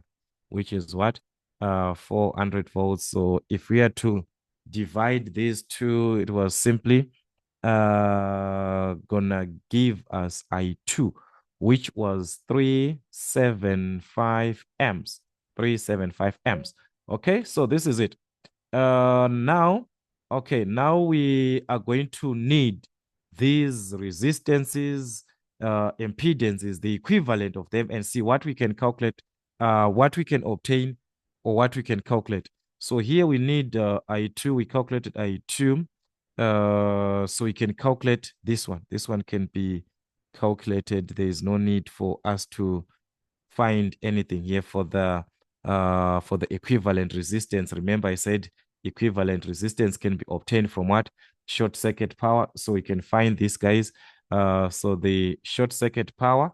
which is what? 400 volts. So if we are to divide these two, it was simply gonna give us I2, which was 375 amps. 375 amps. Okay, so this is it. Now Okay, now we are going to need these resistances, impedances, the equivalent of them, and see what we can calculate, what we can obtain, or what we can calculate. So here we need I2. We calculated I2. So we can calculate this one. This one can be calculated. There is no need for us to find anything here for the equivalent resistance. Remember, I said equivalent resistance can be obtained from what? Short circuit power. So we can find these guys. So the short circuit power,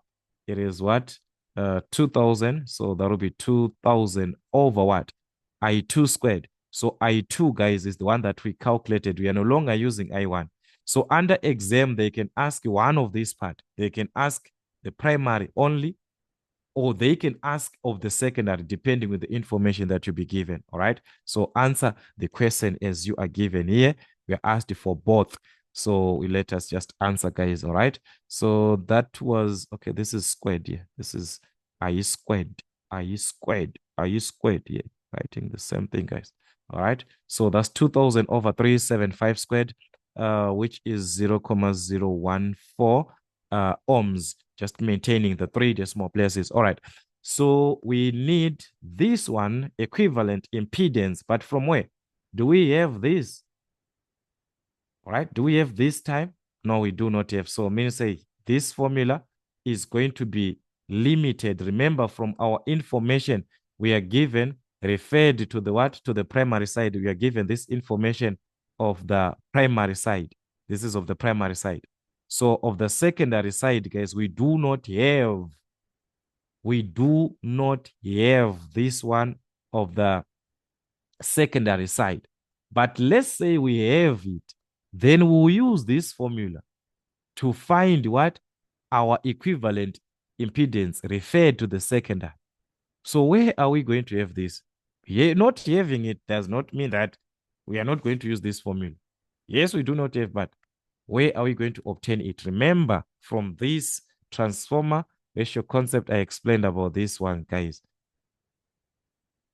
it is what? 2000. So that will be 2000 over what? I2 squared. So I2, guys, is the one that we calculated. We are no longer using I1. So under exam, they can ask one of these part. They can ask the primary only, or they can ask of the secondary depending with the information that you be given. All right. So answer the question as you are given here. We are asked for both. So we let us just answer, guys. All right. So that was okay. This is squared here. This is I squared. I squared. I squared here. Writing the same thing, guys. All right. So that's 2000 over 375 squared, which is 0.014 ohms, just maintaining the three decimal places. All right. So we need this one equivalent impedance, but from where? Do we have this? All right. Do we have this time? No, we do not have. So means say this formula is going to be limited. Remember, from our information we are given, referred to the what? To the primary side. We are given this information of the primary side. This is of the primary side. So of the secondary side, guys, we do not have this one of the secondary side. But let's say we have it, then we'll use this formula to find what? Our equivalent impedance referred to the secondary. So where are we going to have this? Not having it does not mean that we are not going to use this formula. Yes, we do not have, but where are we going to obtain it? Remember, from this transformer ratio concept, I explained about this one, guys.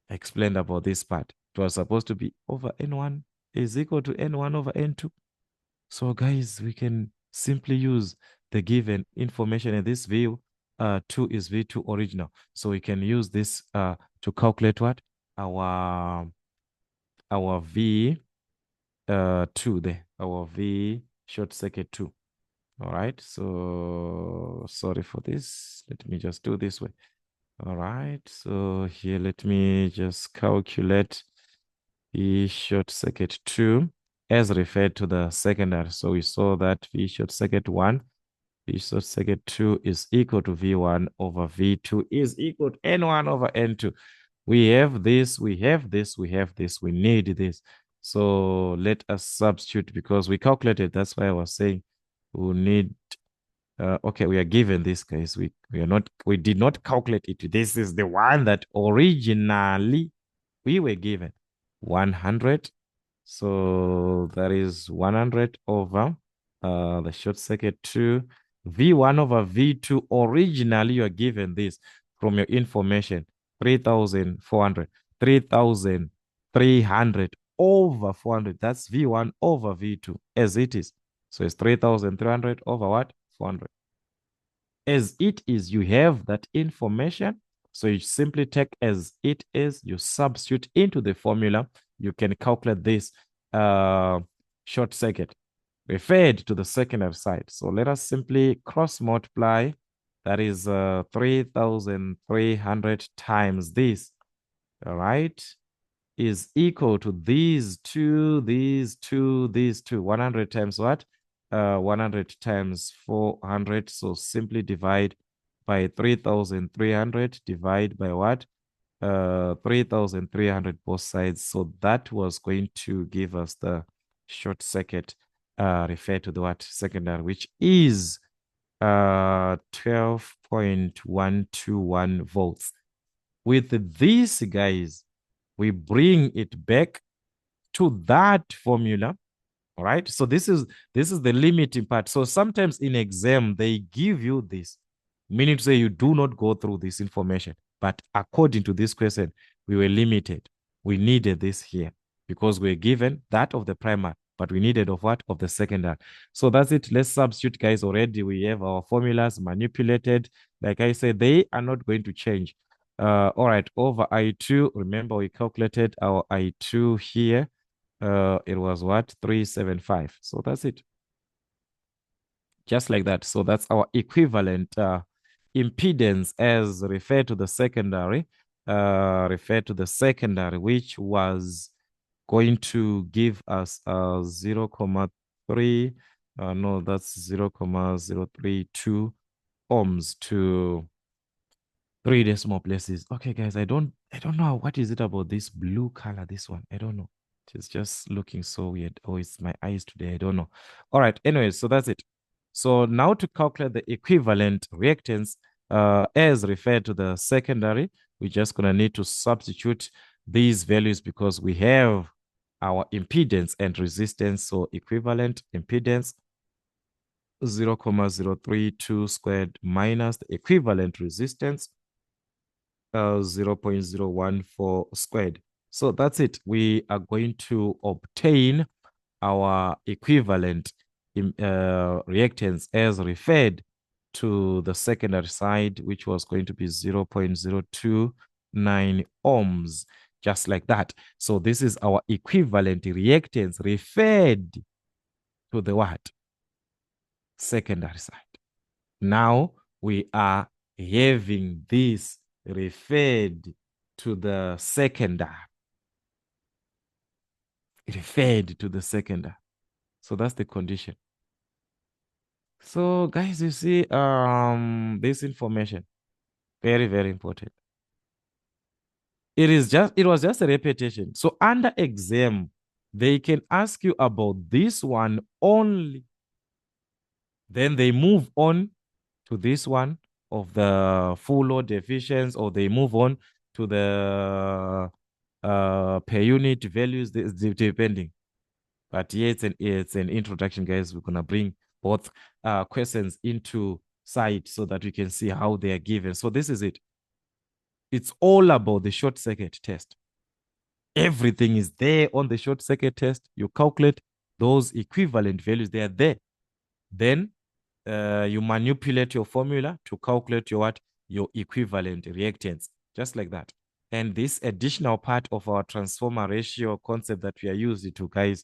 I explained about this part. It was supposed to be over N1 is equal to N1 over N2. So, guys, we can simply use the given information in this view. 2 is V2 original. So we can use this to calculate what? Our V 2 there. Our V short circuit 2. All right. So sorry for this. Let me just do this way. All right. So here, let me just calculate V short circuit 2 as referred to the secondary. So we saw that V short circuit 1, V short circuit 2 is equal to V1 over V2 is equal to N1 over N2. We have this, we have this, we have this, we need this. So let us substitute because we calculated. That's why I was saying we need okay, we are given this, guys. We did not calculate it. This is the one that originally we were given 100. So that is 100 over the short circuit 2 V1 over V2. Originally you are given this from your information 3,400, 3,300 over 400. That's V1 over V2 as it is. So it's 3,300 over what? 400. As it is, you have that information. So you simply take as it is, you substitute into the formula, you can calculate this short circuit referred to the secondary side. So let us simply cross multiply. That is 3,300 times this. All right, is equal to these two, these two, these two. 100 times what? 100 times 400. So simply divide by 3,300, divide by what? 3,300 both sides. So that was going to give us the short circuit referred to the what? Secondary, which is 12.121 volts. With these, guys, we bring it back to that formula. All right. So this is the limiting part. So sometimes in exam, they give you this, meaning to say you do not go through this information. But according to this question, we were limited. We needed this here. because we're given that of the primary, but we needed of what? Of the secondary. So that's it. Let's substitute, guys. Already we have our formulas manipulated. Like I said, they are not going to change. All right, over I2. Remember, we calculated our I2 here. It was what? 375. So that's it. Just like that. So that's our equivalent impedance as referred to the secondary, which was going to give us 0, 0.3, no, that's 0, 0.032 ohms to 3 decimal places. Okay, guys, I don't know what is it about this blue color, this one. I don't know. It's just looking so weird. Oh, it's my eyes today. I don't know. All right. Anyways, so that's it. So now to calculate the equivalent reactance as referred to the secondary, we're just gonna need to substitute these values because we have our impedance and resistance. So equivalent impedance 0, 0.032 squared minus the equivalent resistance 0.014 squared. So that's it. We are going to obtain our equivalent in, reactance as referred to the secondary side, which was going to be 0.029 ohms, just like that. So this is our equivalent reactance referred to the what? Secondary side. Now we are having this referred to the secondary. Referred to the secondary. So that's the condition. So guys, you see, this information, very, very important. It was just a repetition. So under exam, they can ask you about this one only. Then they move on to this one of the full load efficiency, or they move on to the per unit values, depending. But here it's an introduction, guys. We're gonna bring both questions into sight so that we can see how they are given. So this is it. It's all about the short circuit test. Everything is there on the short circuit test. You calculate those equivalent values, they are there. Then you manipulate your formula to calculate your what? Your equivalent reactance, just like that. And this additional part of our transformer ratio concept that we are using to, guys,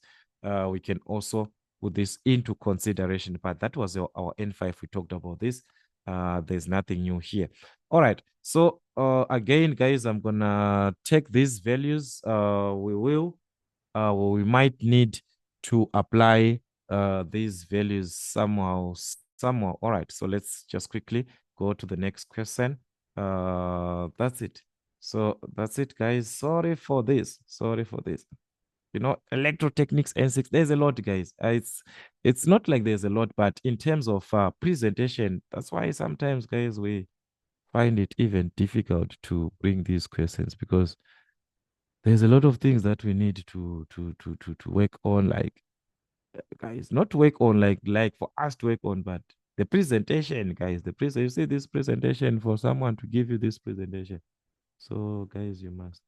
we can also put this into consideration. But that was our N5. We talked about this. There's nothing new here. All right. So again, guys, I'm gonna take these values. We might need to apply these values somehow. All right. So let's just quickly go to the next question. That's it. So that's it, guys. Sorry for this. Sorry for this. You know, Electrotechnics N6, there's a lot, guys. It's not like there's a lot, but in terms of presentation, that's why sometimes, guys, we find it even difficult to bring these questions because there's a lot of things that we need to work on, like guys, not work on like for us to work on, but the presentation, guys, you see this presentation for someone to give you this presentation. So, guys, you must.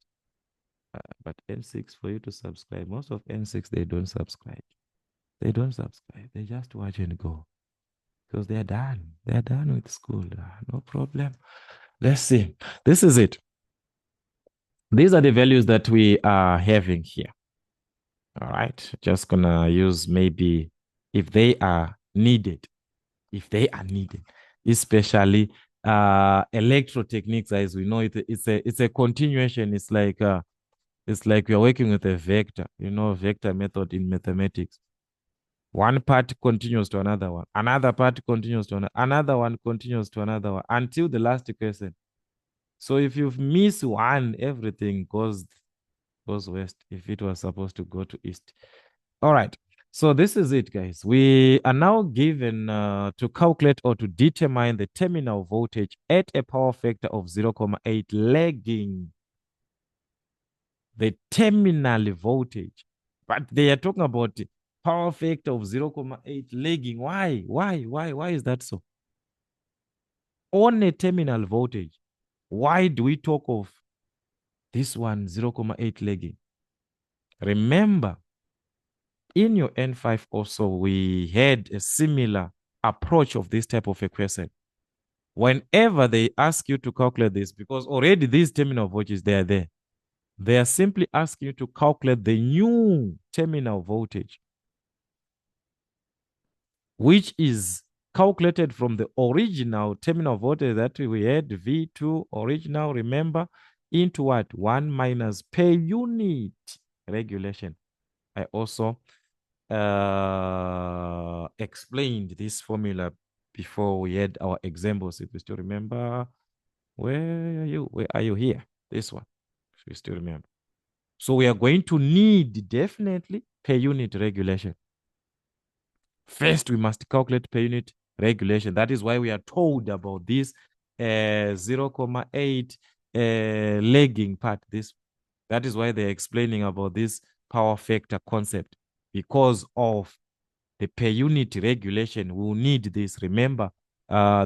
But N6, for you to subscribe, most of N6, they don't subscribe. They don't subscribe. They just watch and go because they are done. They are done with school. No problem. Let's see. This is it. These are the values that we are having here. All right. Just gonna use maybe if they are needed. If they are needed, especially electrotechnics, as we know it, it's a continuation. It's like we're working with a vector, vector method in mathematics. One part continues to another one, another part continues to another one continues to another one until the last question. So if you miss one, everything goes west if it was supposed to go to east. All right. So this is it, guys. We are now given to calculate or to determine the terminal voltage at a power factor of 0.8 lagging the terminal voltage. But they are talking about the power factor of 0.8 lagging. Why? Why is that so? On a terminal voltage, why do we talk of this one 0.8 lagging? Remember, in your N5 also, we had a similar approach of this type of equation. Whenever they ask you to calculate this, because already these terminal voltages, they are there. They are simply asking you to calculate the new terminal voltage, which is calculated from the original terminal voltage that we had, V2 original, remember, into what? 1 minus per unit regulation. I also explained this formula before we had our examples. If you still remember, where are you? Where are you here? This one. If you still remember. So we are going to need definitely per unit regulation. First, we must calculate per unit regulation. That is why we are told about this 0.8 lagging part. That is why they're explaining about this power factor concept, because of the per unit regulation. We will need this. Remember,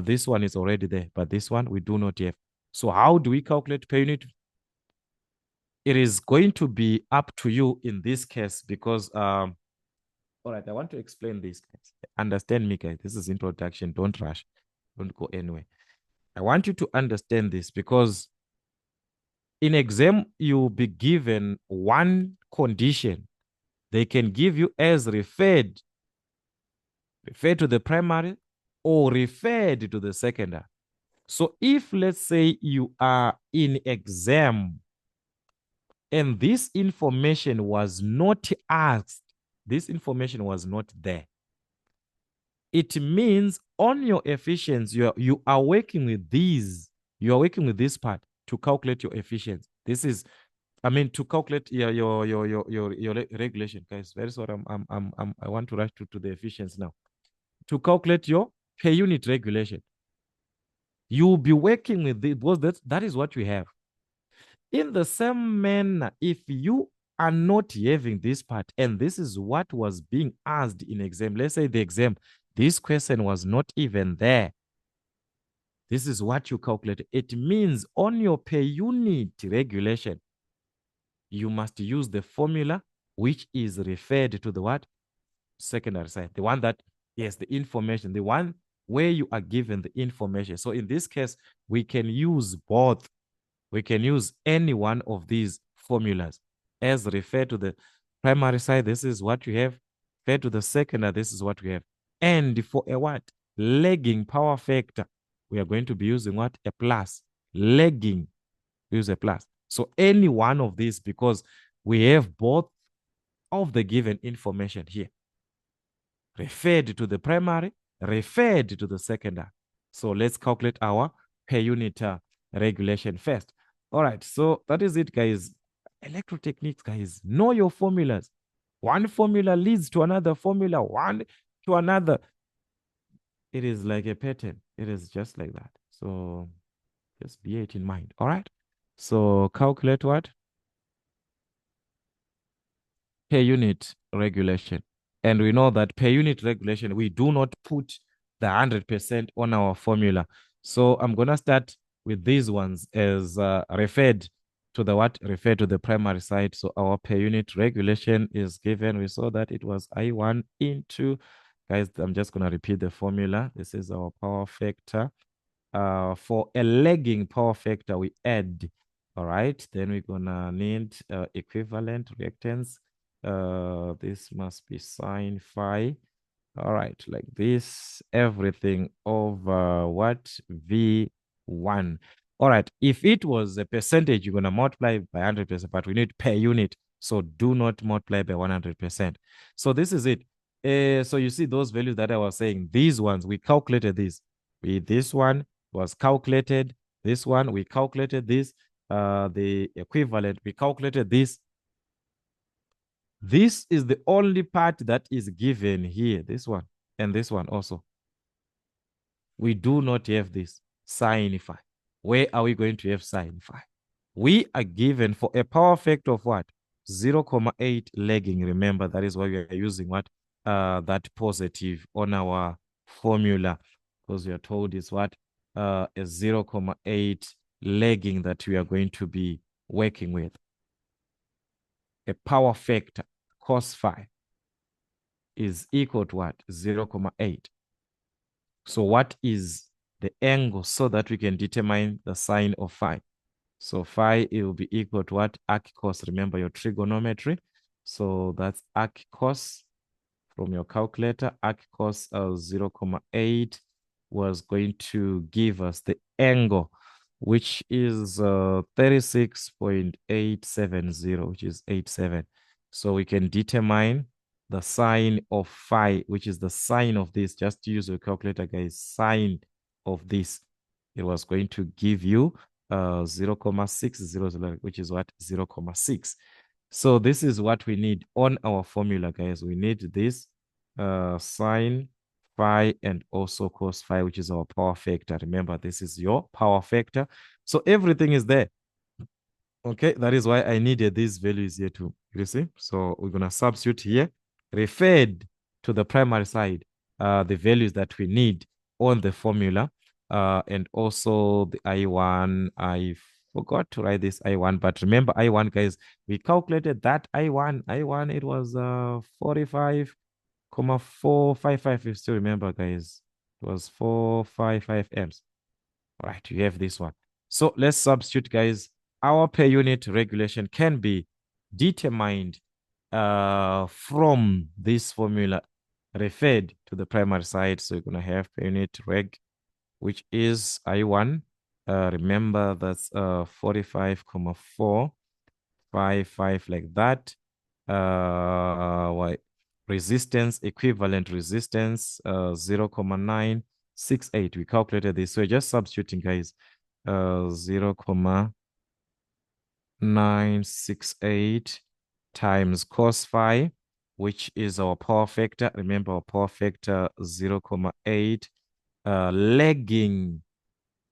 this one is already there, but this one we do not have. So how do we calculate per unit? It is going to be up to you in this case, because all right, I want to explain this, guys. Understand me, guys. This is introduction. Don't rush. Don't go anywhere. I want you to understand this, because in exam, you'll be given one condition. They can give you as referred to the primary or referred to the secondary. So if, let's say, you are in exam and this information was not asked, this information was not there, it means on your efficiency, you are working with these, you are working with this part to calculate your efficiency. This is, I mean, to calculate your regulation, guys. That is what I want to rush to the efficiency now. To calculate your per unit regulation, you'll be working with this, because that is what we have. In the same manner, if you are not having this part, and this is what was being asked in exam, let's say the exam, this question was not even there. This is what you calculate. It means on your per unit regulation, you must use the formula which is referred to the what? Secondary side. The one that, yes, the information, the one where you are given the information. So in this case, we can use both. We can use any one of these formulas as referred to the primary side. This is what you have. Referred to the secondary, this is what we have. And for a what? Lagging power factor, we are going to be using what? A plus. Lagging, use a plus. So any one of these, because we have both of the given information here. Referred to the primary, referred to the secondary. So let's calculate our per unit regulation first. All right, so that is it, guys. Electrotechnics, guys. Know your formulas. One formula leads to another formula, one to another. It is like a pattern. It is just like that. So just bear it in mind. All right. So calculate what? Per unit regulation. And we know that per unit regulation, we do not put the 100% on our formula. So I'm going to start with these ones as referred to the what? Referred to the primary side. So our per unit regulation is given. We saw that it was I1 into, guys, I'm just going to repeat the formula. This is our power factor. For a lagging power factor, we add, all right? Then we're going to need equivalent reactance. This must be sine phi. All right, like this, everything over what? V1. All right, if it was a percentage, you're going to multiply by 100%, but we need per unit. So do not multiply by 100%. So this is it. So you see those values that I was saying, these ones, we calculated this. This one was calculated. This one, we calculated this. The equivalent, we calculated this. This is the only part that is given here, this one, and this one also. We do not have this sine phi. Where are we going to have sine phi? We are given for a power factor of what? 0.8 lagging. Remember, that is why we are using what? That positive on our formula, because we are told it's what? A 0.8 lagging that we are going to be working with. a power factor cos phi is equal to what? 0.8. So what is the angle so that we can determine the sine of phi? So phi, it will be equal to what? Arc cos. Remember your trigonometry. So that's arc cos from your calculator. Arc cos 0.8 was going to give us the angle, which is 36.870, which is 87. So we can determine the sine of phi, which is the sine of this. Just use your calculator, guys. Sine of this, it was going to give you 0.600, which is what? 0.6. So this is what we need on our formula, guys. We need this sine phi and also cos phi, which is our power factor. Remember, this is your power factor. So everything is there. Okay, that is why I needed these values here too. You see? So we're going to substitute here, referred to the primary side, the values that we need on the formula, and also the I1. I forgot to write this I1, but remember I1, guys, we calculated that I1, it was 45,455. You still remember, guys, it was 455 amps. All right, you have this one. So let's substitute, guys. Our per unit regulation can be determined from this formula referred to the primary side. So you're going to have per unit reg, which is I1. Remember, that's 45,455, like that. Why? Resistance, equivalent resistance, 0.968. We calculated this. So just substituting, guys, 0.968 times cos phi, which is our power factor. Remember, our power factor 0.8, lagging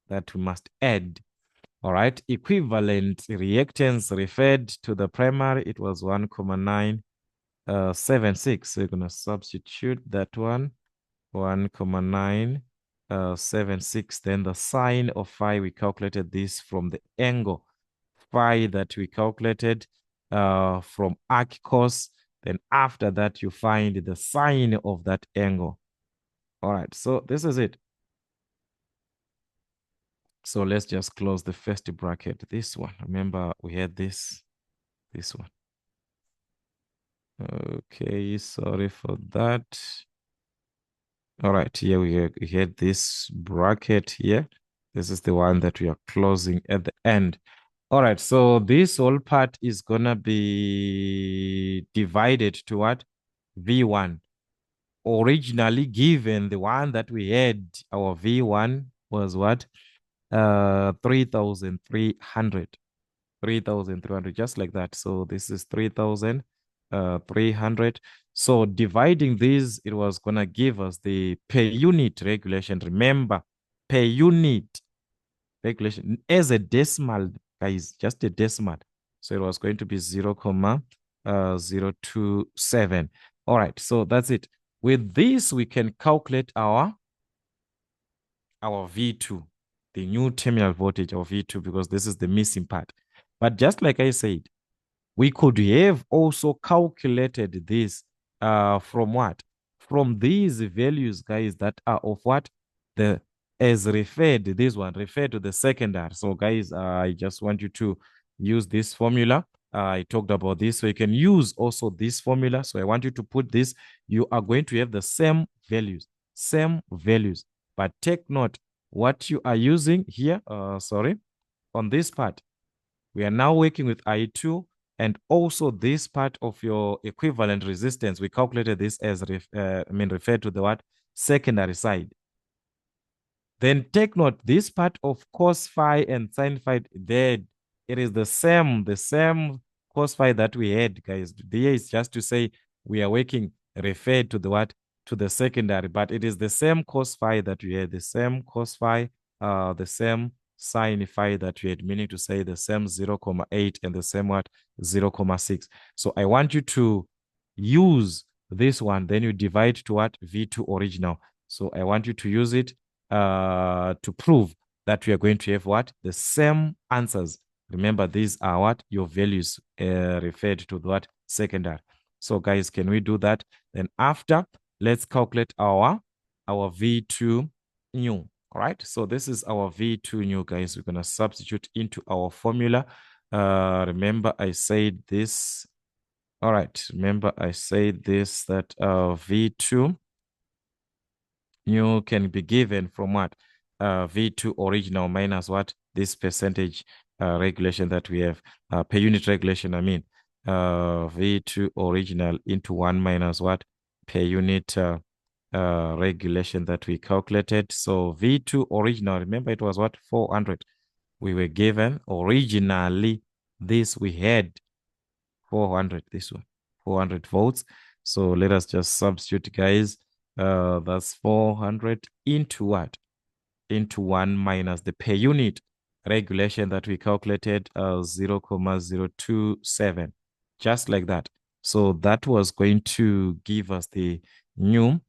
that we must add. All right, equivalent reactance referred to the primary, it was 1.976. So you're going to substitute that one, 1.976. Then the sine of phi, we calculated this from the angle phi that we calculated from arc cos. Then after that, you find the sine of that angle. All right, so this is it. So let's just close the first bracket. This one, remember we had this one. Okay, sorry for that. All right, here we had this bracket here. This is the one that we are closing at the end. All right, so this whole part is gonna be divided to what? V1. Originally given, the one that we had, our V1 was what? 3,300. 3,300, just like that. So this is 3,300. So dividing these, it was gonna give us the per unit regulation. Remember, per unit regulation as a decimal, guys, just a decimal. So it was going to be 0.027. All right, so that's it. With this, we can calculate our V2, the new terminal voltage of V2, because this is the missing part. But just like I said, we could have also calculated this from what? From these values, guys, that are of what? The as referred, this one referred to the secondary. So, guys, I just want you to use this formula. I talked about this, so you can use also this formula. So I want you to put this. You are going to have the same values, but take note what you are using here. Sorry, on this part, we are now working with I2, and also this part of your equivalent resistance. We calculated this as referred to the what? Secondary side. Then take note, this part of cos phi and sin phi, there it is the same cos phi that we had, guys. There is just to say we are working referred to the what? To the secondary, but it is the same cos phi that we had, the same cos phi, the same sin phi that we had, meaning to say the same 0.8 and the same what? 0.6. So I want you to use this one, then you divide to what? V2 original. So I want you to use it to prove that we are going to have what? The same answers. Remember, these are what your values referred to the what secondary. So guys, can we do that? Then after, let's calculate our V2 new. All right. So this is our V2 new, guys. We're gonna substitute into our formula. Remember, I said this. All right. Remember, I said this that V2 new can be given from what? V2 original minus what? This percentage regulation that we have, per unit regulation, I mean. V2 original into 1 minus what? Per unit regulation that we calculated. So V2 original, remember it was what? 400. We were given originally this, we had 400, this one, 400 volts. So let us just substitute, guys. That's 400 into what? Into 1 minus the per unit regulation that we calculated, 0.027, just like that. So that was going to give us the new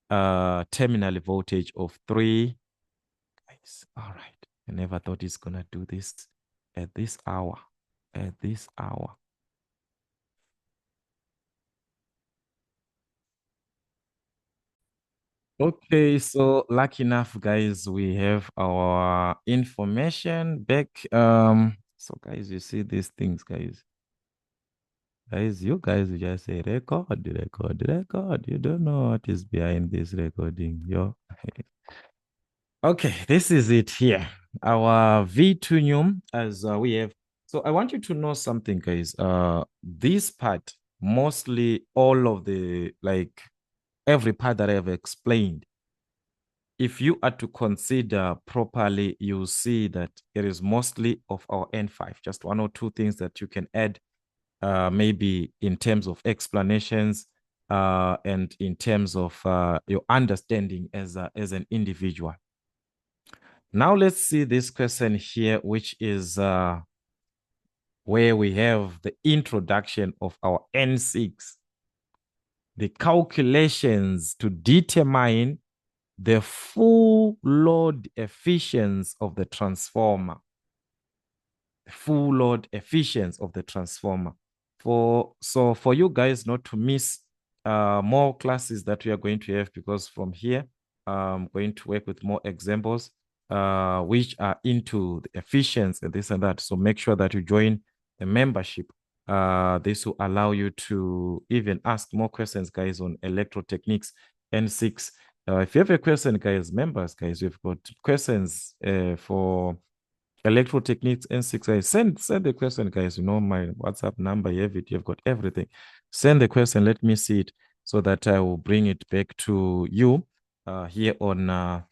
terminal voltage of 3. Guys, all right. I never thought it's going to do this at this hour. At this hour. Okay, so lucky enough, guys, we have our information back. So guys, you see these things, guys. Guys, you guys will just say record, record, record. You don't know what is behind this recording. Yo. Okay, this is it here. Our V2 num as we have. So I want you to know something, guys. This part, mostly all of the like every part that I have explained, if you are to consider properly, you see that it is mostly of our N5. Just one or two things that you can add, maybe in terms of explanations and in terms of your understanding as an individual. Now let's see this question here, which is where we have the introduction of our N6, the calculations to determine the full load efficiency of the transformer. Full load efficiency of the transformer. So for you guys not to miss more classes that we are going to have, because from here I'm going to work with more examples which are into the efficiency and this and that. So make sure that you join the membership. This will allow you to even ask more questions, guys, on Electrotechnics N6. If you have a question, guys, members, guys, we've got questions for Electrotechnics N6. Send the question, guys. You know my WhatsApp number. You have it. You've got everything. Send the question. Let me see it so that I will bring it back to you here on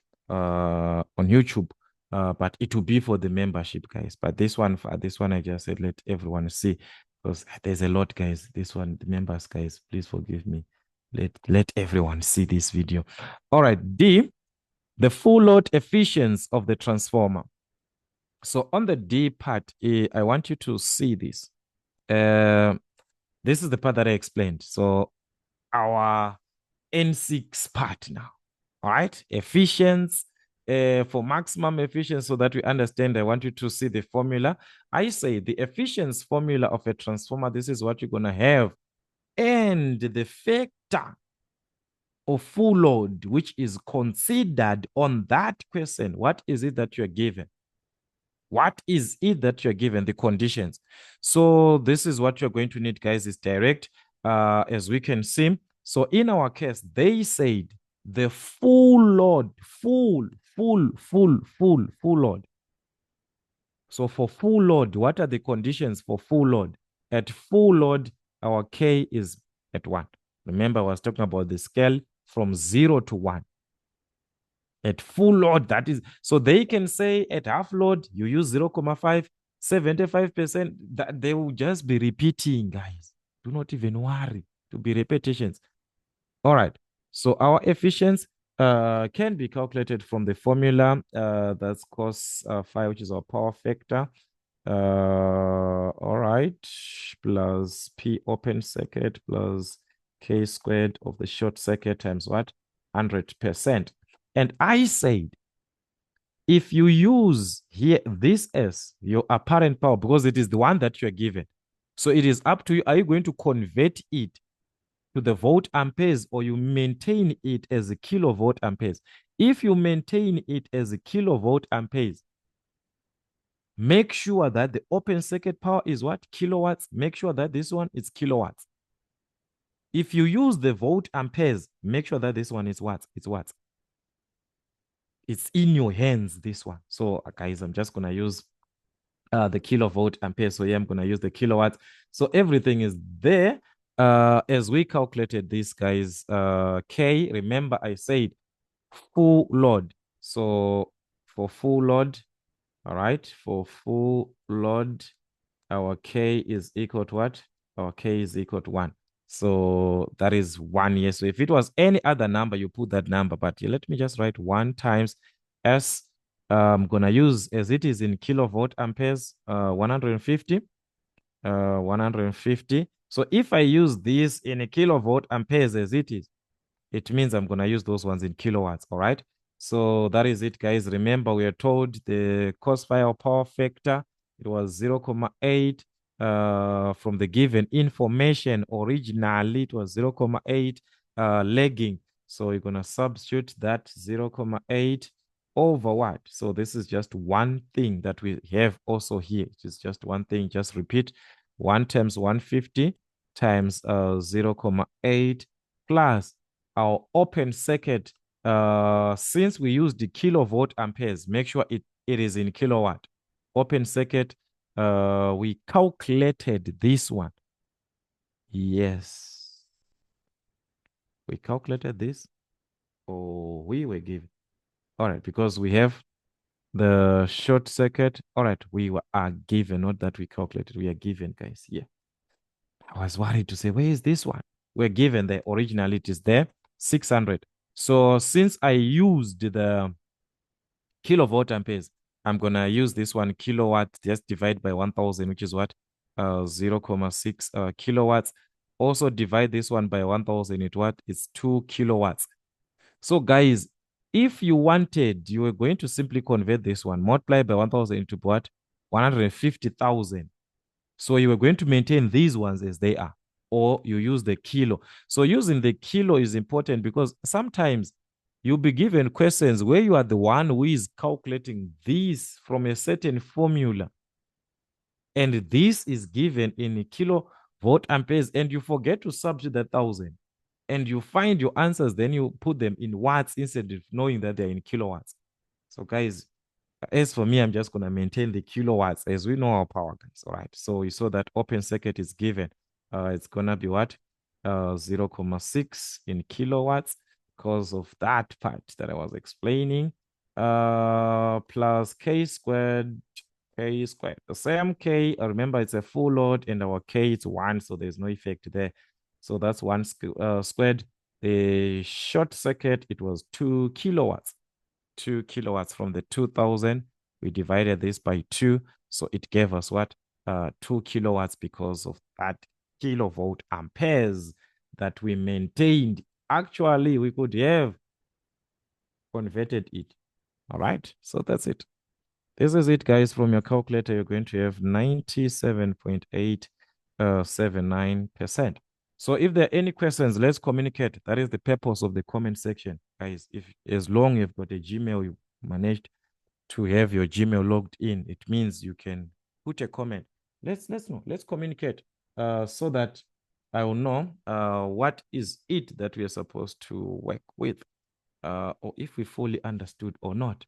YouTube. But it will be for the membership, guys. But this one, I just said let everyone see, because there's a lot, guys. This one, the members, guys, please forgive me. Let everyone see this video. All right. D, the full load efficiency of the transformer. So on the D part, I want you to see this. This is the part that I explained. So our N6 part now, all right? Efficiency, for maximum efficiency, so that we understand, I want you to see the formula. I say the efficiency formula of a transformer, this is what you're going to have. And the factor of full load, which is considered on that question, what is it that you're given? What is it that you're given? The conditions. So this is what you're going to need, guys, is direct, as we can see. So in our case, they said the full load, full load. So for full load, what are the conditions for full load? At full load, our K is at 1. Remember, I was talking about the scale from 0 to 1. At full load, that is, so they can say at half load, you use 0.5, 75%, that they will just be repeating, guys. Do not even worry to be repetitions. All right. So our efficiency can be calculated from the formula that's cos phi, which is our power factor. All right. Plus P open circuit plus K squared of the short circuit times what? 100%. And I said If you use here this as your apparent power, because it is the one that you are given, so it is up to you. Are you going to convert it to the volt amperes, or you maintain it as a kilovolt amperes? If you maintain it as a kilovolt amperes, make sure that the open circuit power is what? Kilowatts. Make sure that this one is kilowatts. If you use the volt amperes, make sure that this one is watts. It's watts. It's in your hands, this one. So guys, I'm just going to use the kilovolt ampere. So yeah, I'm going to use the kilowatts. So everything is there. As we calculated this, guys, K, remember I said full load. So for full load, all right, for full load, our K is equal to what? Our K is equal to 1. So that is 1 year. So if it was any other number, you put that number. But let me just write 1 times S. I'm going to use, as it is in kilovolt amperes, 150. 150. So if I use this in a kilovolt amperes as it is, it means I'm going to use those ones in kilowatts. All right. So that is it, guys. Remember, we are told the cost file power factor, it was 0.8 from the given information. Originally, it was 0.8 lagging. So you're going to substitute that 0.8 over what? So this is just one thing that we have also here. It is just one thing. Just repeat 1 times 150 times 0.8 plus our open circuit. Since we use the kilovolt amperes, make sure it is in kilowatt. Open circuit, we calculated this one. Yes. We calculated this. Oh, we were given. All right, because we have the short circuit. All right, are given, not that we calculated. We are given, guys. Yeah. I was worried to say, where is this one? We're given the original, it is there, 600. So since I used the kilovolt amperes, I'm going to use this one kilowatt, just divide by 1000, which is what? 0.6 kilowatts. Also divide this one by 1000, it what? It's 2 kilowatts. So guys, if you wanted, you were going to simply convert this one, multiply by 1000 into what? 150,000. So you are going to maintain these ones as they are, or you use the kilo. So using the kilo is important because sometimes you'll be given questions where you are the one who is calculating these from a certain formula. And this is given in kilovolt amperes, and you forget to substitute the 1000. And you find your answers, then you put them in watts instead of knowing that they're in kilowatts. So guys, as for me, I'm just going to maintain the kilowatts as we know our power, guys. All right. So you saw that open circuit is given. It's going to be what? 0.6 in kilowatts because of that part that I was explaining. Plus K squared, K squared. The same K, remember it's a full load and our K is 1, so there's no effect there. So that's 1 squared. The short circuit, it was 2 kilowatts. 2 kilowatts from the 2000. We divided this by 2. So it gave us what? 2 kilowatts because of that kilovolt amperes that we maintained. Actually, we could have converted it. All right. So that's it. This is it, guys. From your calculator, you're going to have 97.879%. So if there are any questions, let's communicate. That is the purpose of the comment section, guys. If as long you've got a Gmail, you managed to have your Gmail logged in, it means you can put a comment. Let's know. Let's communicate so that I will know what is it that we are supposed to work with, or if we fully understood or not.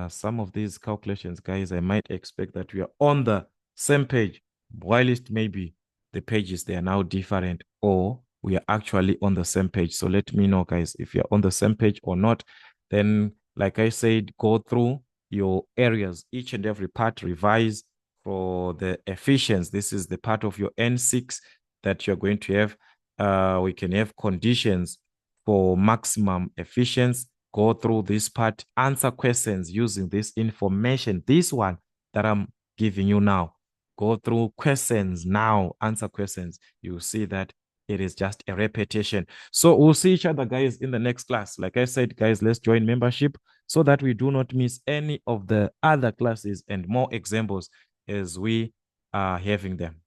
Some of these calculations, guys, I might expect that we are on the same page, whilst maybe the pages, they are now different, or we are actually on the same page. So let me know, guys, if you're on the same page or not. Then, like I said, go through your areas, each and every part, revise for the efficiency. This is the part of your N6 that you're going to have. We can have conditions for maximum efficiency. Go through this part, answer questions using this information, this one that I'm giving you now. Go through questions now, answer questions. You see that it is just a repetition. So we'll see each other, guys, in the next class. Like I said, guys, let's join membership so that we do not miss any of the other classes and more examples as we are having them.